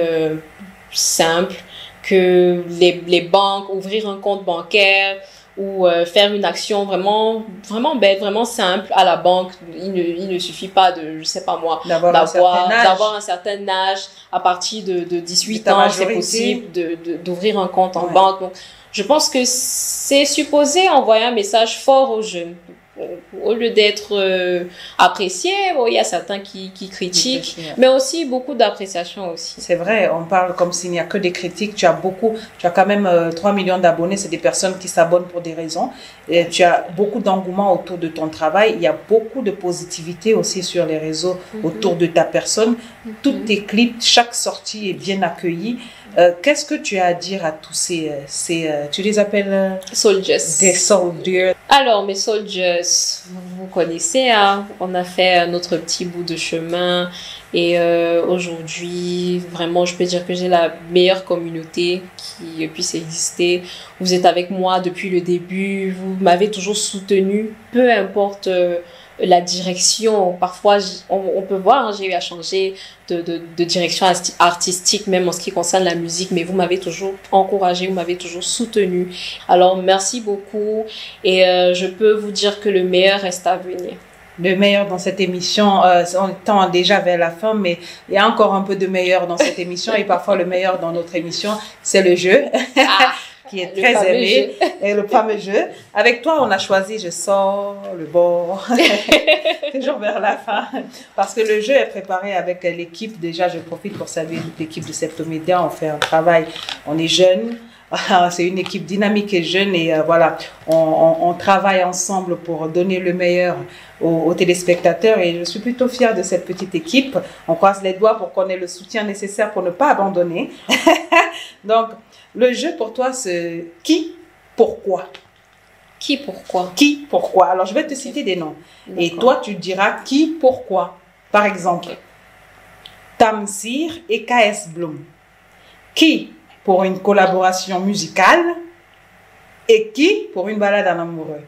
simples, que les banques, ouvrir un compte bancaire, ou faire une action vraiment vraiment bête, vraiment simple à la banque. Il ne suffit pas de, je sais pas moi, d'avoir un certain âge. À partir de 18 ans, c'est possible d'ouvrir un compte en banque. Donc, je pense que c'est supposé envoyer un message fort aux jeunes. Au lieu d'être apprécié, bon, il y a certains qui critiquent, mais aussi beaucoup d'appréciation aussi. C'est vrai, on parle comme s'il n'y a que des critiques. Tu as quand même 3 millions d'abonnés, c'est des personnes qui s'abonnent pour des raisons. Et tu as beaucoup d'engouement autour de ton travail. Il y a beaucoup de positivité aussi sur les réseaux autour de ta personne. Tous tes clips, chaque sortie est bien accueillie. Qu'est-ce que tu as à dire à tous tu les appelles soldiers. Des soldiers. Alors, mes soldiers, vous connaissez, hein? On a fait notre petit bout de chemin et aujourd'hui, vraiment, je peux dire que j'ai la meilleure communauté qui puisse exister. Vous êtes avec moi depuis le début, vous m'avez toujours soutenu, peu importe la direction. Parfois, on peut voir, hein, j'ai eu à changer de direction artistique, même en ce qui concerne la musique, mais vous m'avez toujours encouragé, vous m'avez toujours soutenu. Alors, merci beaucoup et je peux vous dire que le meilleur reste à venir. Le meilleur dans cette émission, on tend déjà vers la fin, mais il y a encore un peu de meilleur dans cette émission et parfois le meilleur dans notre émission, c'est le jeu. Qui est très aimé, et le fameux jeu. Avec toi, on a choisi Je sors le bord, toujours vers la fin, parce que le jeu est préparé avec l'équipe. Déjà, je profite pour saluer toute l'équipe de Septomédia. On fait un travail, on est jeunes, c'est une équipe dynamique et jeune, et voilà, on travaille ensemble pour donner le meilleur aux téléspectateurs, et je suis plutôt fière de cette petite équipe. On croise les doigts pour qu'on ait le soutien nécessaire pour ne pas abandonner. Donc, le jeu pour toi, c'est qui, pourquoi? Qui, pourquoi? Qui, pourquoi? Alors, je vais te citer des noms. Et toi, tu diras qui, pourquoi. Par exemple, Tamsir et KS Bloom. Qui pour une collaboration musicale et qui pour une balade en amoureux?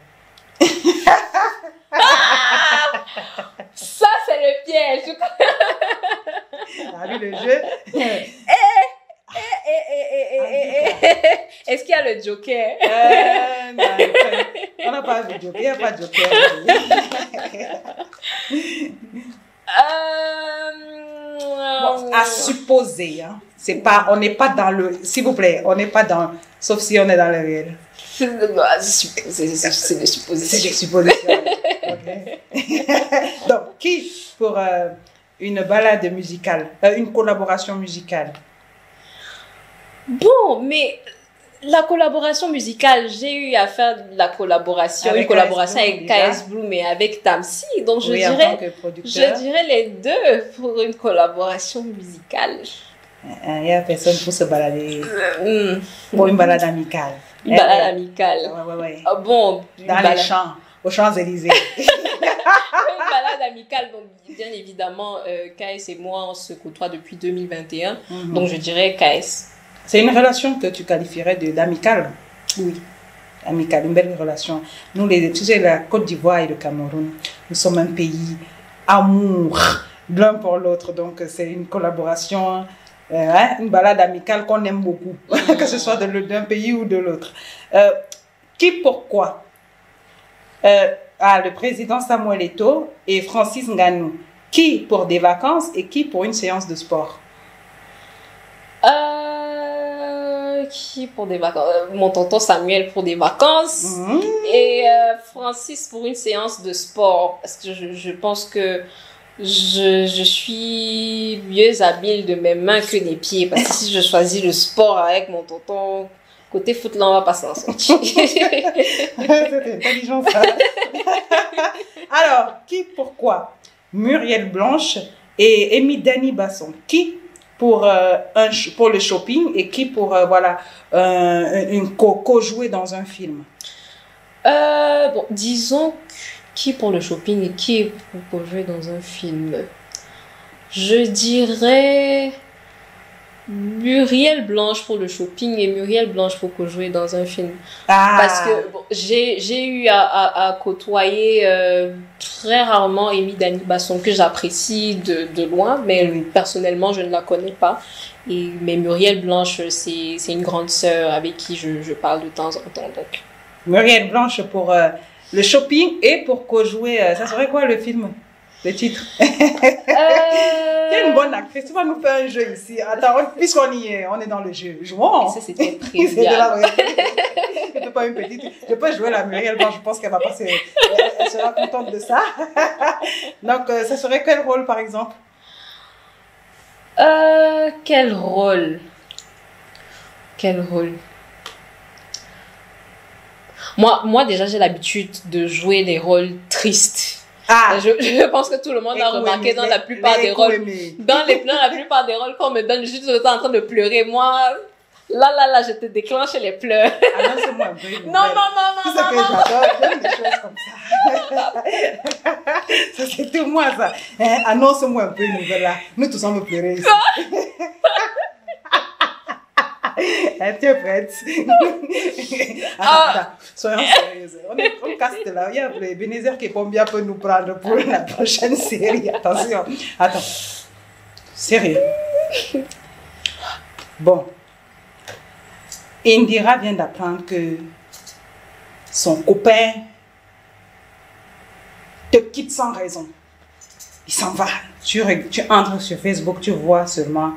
Ça, c'est le piège. T'as vu le jeu? Est-ce qu'il y a le joker? Non, on n'a pas de joker, il n'y a pas de joker. Bon, à supposer, hein. C'est pas, on n'est pas dans le, s'il vous plaît, on n'est pas dans, sauf si on est dans le réel. C'est des suppositions. C'est des suppositions. Okay. Donc, qui pour une balade musicale, une collaboration musicale? Bon, mais la collaboration musicale, j'ai eu à faire de la collaboration, une collaboration avec KS Bloom et avec Tamsi. Donc, je dirais les deux pour une collaboration musicale. Il n'y a personne pour se balader, pour une balade amicale. Une balade amicale. Ouais. Ah bon, dans les champs, aux Champs-Élysées. Une balade amicale, donc bien évidemment, KS et moi, on se côtoie depuis 2021. Donc, je dirais KS. C'est une relation que tu qualifierais d'amicale? Oui. Amicale, une belle relation. Nous, tu sais, la Côte d'Ivoire et le Cameroun, nous sommes un pays amour l'un pour l'autre. Donc, c'est une collaboration, une balade amicale qu'on aime beaucoup, que ce soit d'un pays ou de l'autre. Qui, pourquoi? Le président Samuel Eto'o et Francis Ngannou. Qui pour des vacances et qui pour une séance de sport? Qui pour des vacances? Mon tonton Samuel pour des vacances et Francis pour une séance de sport, parce que je pense que je suis mieux habile de mes mains que des pieds, parce que si je choisis le sport avec mon tonton, côté foot là on va pas s'en sortir. C'est intelligent ça. Alors, qui pourquoi? Muriel Blanche et Amy Dani Basson. Qui pour le shopping et qui pour co-jouer dans un film? Bon, disons qui pour le shopping et qui pour co-jouer dans un film. Je dirais Muriel Blanche pour le shopping et Muriel Blanche pour co-jouer dans un film. Parce que bon, j'ai eu à côtoyer très rarement Amy Dani Basson, que j'apprécie de loin, mais personnellement je ne la connais pas. Mais Muriel Blanche, c'est une grande sœur avec qui je parle de temps en temps. Donc. Muriel Blanche pour le shopping et pour co-jouer. Ça serait quoi le film? Le titre? Tu es une bonne actrice. Tu vas nous faire un jeu ici. Attends, puisqu'on y est, on est dans le jeu. Jouons. Ça, c'était trivial. Je peux pas une petite. Je peux jouer la Muriel Blanche. Je pense qu'elle va passer. Elle sera contente de ça. Donc, ça serait quel rôle, par exemple? Quel rôle? Quel rôle? Moi, déjà, j'ai l'habitude de jouer des rôles tristes. Ah, je pense que tout le monde a remarqué dans la plupart des rôles. Dans la plupart des rôles, quand on me donne juste le temps en train de pleurer, moi, là, je te déclenche les pleurs. Annonce-moi un peu. Non. Tu sais que j'adore, j'aime des choses comme ça. Ça, c'est tout moi, ça. Hein? Annonce-moi un peu une nouvelle là. Nous tous, on veut pleurer ici. Tu es prête? Attends, soyons sérieuses. On casse de là. Il y a Bénézer qui Pombia peut nous prendre pour la prochaine série. Attention. Attends. Sérieux. Bon. Indira vient d'apprendre que son copain te quitte sans raison. Il s'en va. Tu entres sur Facebook, tu vois seulement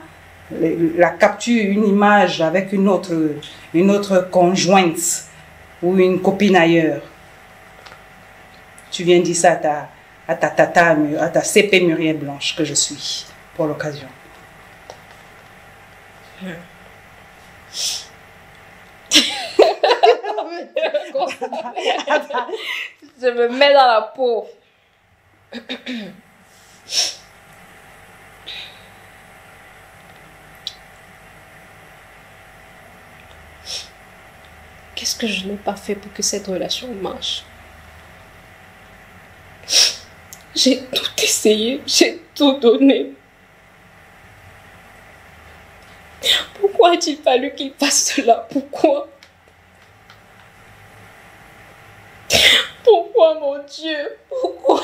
la capture, une image avec une autre conjointe ou une copine ailleurs. Tu viens dire ça à ta CP Muriel Blanche que je suis pour l'occasion. Je me mets dans la peau. Qu'est-ce que je n'ai pas fait pour que cette relation marche? J'ai tout essayé, j'ai tout donné. Pourquoi a-t-il fallu qu'il fasse cela? Pourquoi? Pourquoi, mon Dieu? Pourquoi?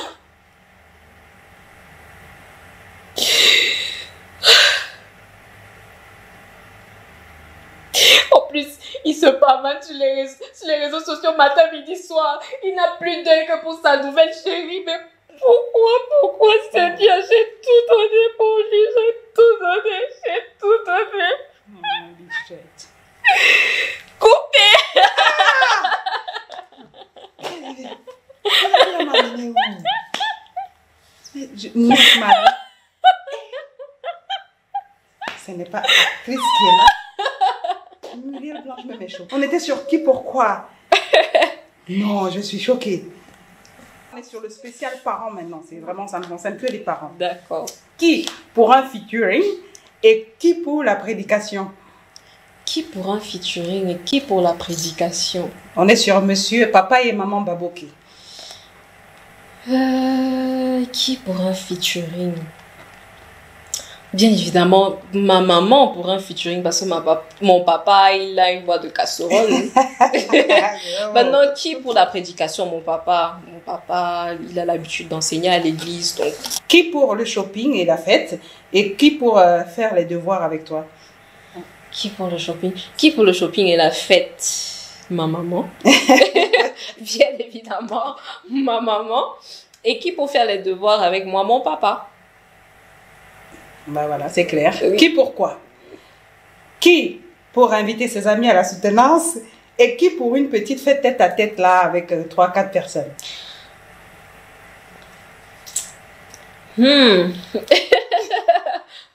En plus, il se pavane sur les réseaux sociaux matin, midi, soir. Il n'a plus d'œil que pour sa nouvelle chérie. Mais pourquoi, Seigneur? J'ai tout donné pour lui. J'ai tout donné. Coupé! Ce n'est pas actrice qui est là. Muriel Blanche me met chaud. On était sur qui, pourquoi? Non, je suis choquée. On est sur le spécial parents maintenant. C'est vraiment, ça ne concerne que les parents. D'accord. Qui pour un featuring et qui pour la prédication? Qui pour un featuring et qui pour la prédication? On est sur monsieur, papa et maman Baboké. Qui pour un featuring? Bien évidemment, ma maman pour un featuring parce que mon papa, il a une voix de casserole. Maintenant, qui pour la prédication? Mon papa, il a l'habitude d'enseigner à l'église. Donc. Qui pour le shopping et la fête? Et qui pour faire les devoirs avec toi? Qui pour le shopping? Qui pour le shopping et la fête? Ma maman. Bien évidemment, ma maman. Et qui pour faire les devoirs avec moi? Mon papa. Ben voilà, c'est clair. Oui. Qui pourquoi? Qui pour inviter ses amis à la soutenance? Et qui pour une petite fête tête à tête là avec 3-4 personnes?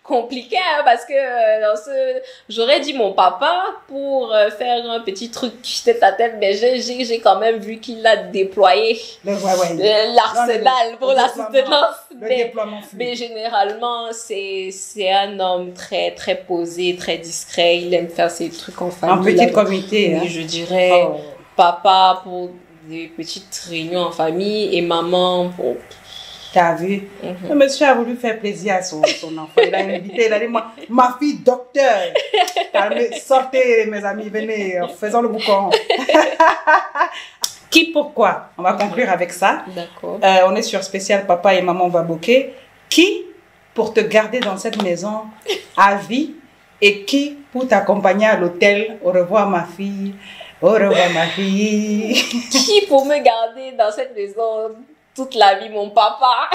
Compliqué, hein, parce que j'aurais dit mon papa pour faire un petit truc tête à tête, mais j'ai quand même vu qu'il a déployé l'arsenal pour la soutenance. Mais généralement, c'est un homme très, très posé, très discret. Il aime faire ses trucs en famille. En petit comité. Oui, je dirais papa pour des petites réunions en famille et maman pour... T'as vu? Le monsieur a voulu faire plaisir à son enfant. Il a invité, il a dit, ma fille docteur. Sortez mes amis, venez, faisons le boucan. Qui pourquoi? On va conclure avec ça. D'accord. On est sur spécial papa et maman Baboké. Qui pour te garder dans cette maison à vie Et qui pour t'accompagner à l'hôtel? Au revoir ma fille. Au revoir ma fille. Qui pour me garder dans cette maison toute la vie? Mon papa.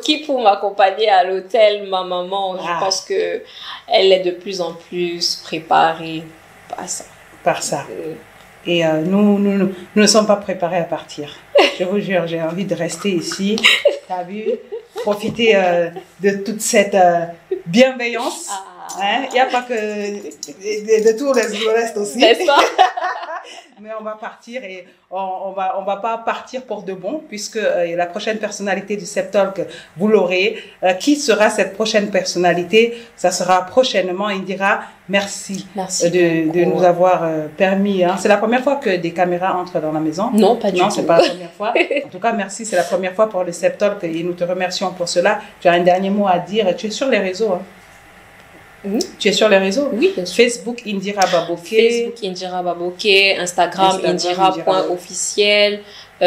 Qui pour m'accompagner à l'hôtel? Ma maman. Je pense que elle est de plus en plus préparée à ça. Par ça. Et nous ne sommes pas préparés à partir. Je vous jure, j'ai envie de rester ici. T'as vu? Profiter de toute cette bienveillance. Il n'y a pas que de tout le reste aussi. C'est ça. Mais on va partir et on va pas partir pour de bon, puisque la prochaine personnalité du Septalk, vous l'aurez. Qui sera cette prochaine personnalité? Ça sera prochainement. Indira, merci de nous avoir permis. C'est la première fois que des caméras entrent dans la maison? Non, pas du tout. Non, c'est pas la première fois. En tout cas, merci. C'est la première fois pour le Septalk et nous te remercions pour cela. Tu as un dernier mot à dire? Tu es sur les réseaux, hein? Tu es sur les réseaux? Oui, bien sûr. Facebook Indira Baboke. Facebook Indira Baboke, Instagram Indira.officiel,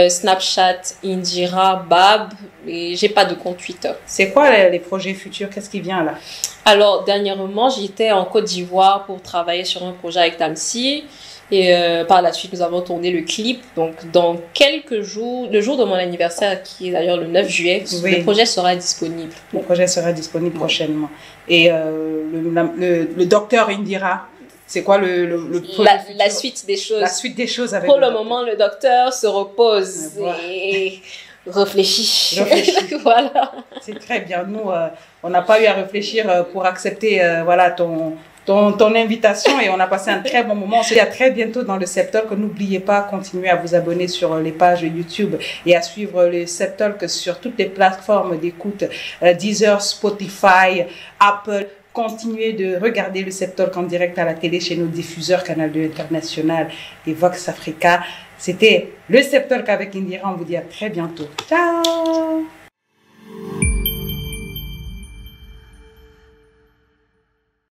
Snapchat Indira Bab, et j'ai pas de compte Twitter. C'est quoi les projets futurs? Qu'est-ce qui vient là? Alors, dernièrement, j'étais en Côte d'Ivoire pour travailler sur un projet avec Tamsi. Et par la suite, nous avons tourné le clip. Donc, dans quelques jours, le jour de mon anniversaire, qui est d'ailleurs le 9 juillet, le projet sera disponible. Le projet sera disponible prochainement. Et le docteur Indira, c'est quoi la suite des choses? La suite des choses avec pour le moment, le docteur se repose et réfléchit. Voilà. C'est très bien. Nous, on n'a pas eu à réfléchir pour accepter ton invitation et on a passé un très bon moment. On se dit à très bientôt dans le Septalk. N'oubliez pas, continuez à vous abonner sur les pages YouTube et à suivre le Septalk sur toutes les plateformes d'écoute, Deezer, Spotify, Apple. Continuez de regarder le Septalk en direct à la télé chez nos diffuseurs Canal 2 International et Vox Africa. C'était le Septalk avec Indira. On vous dit à très bientôt. Ciao!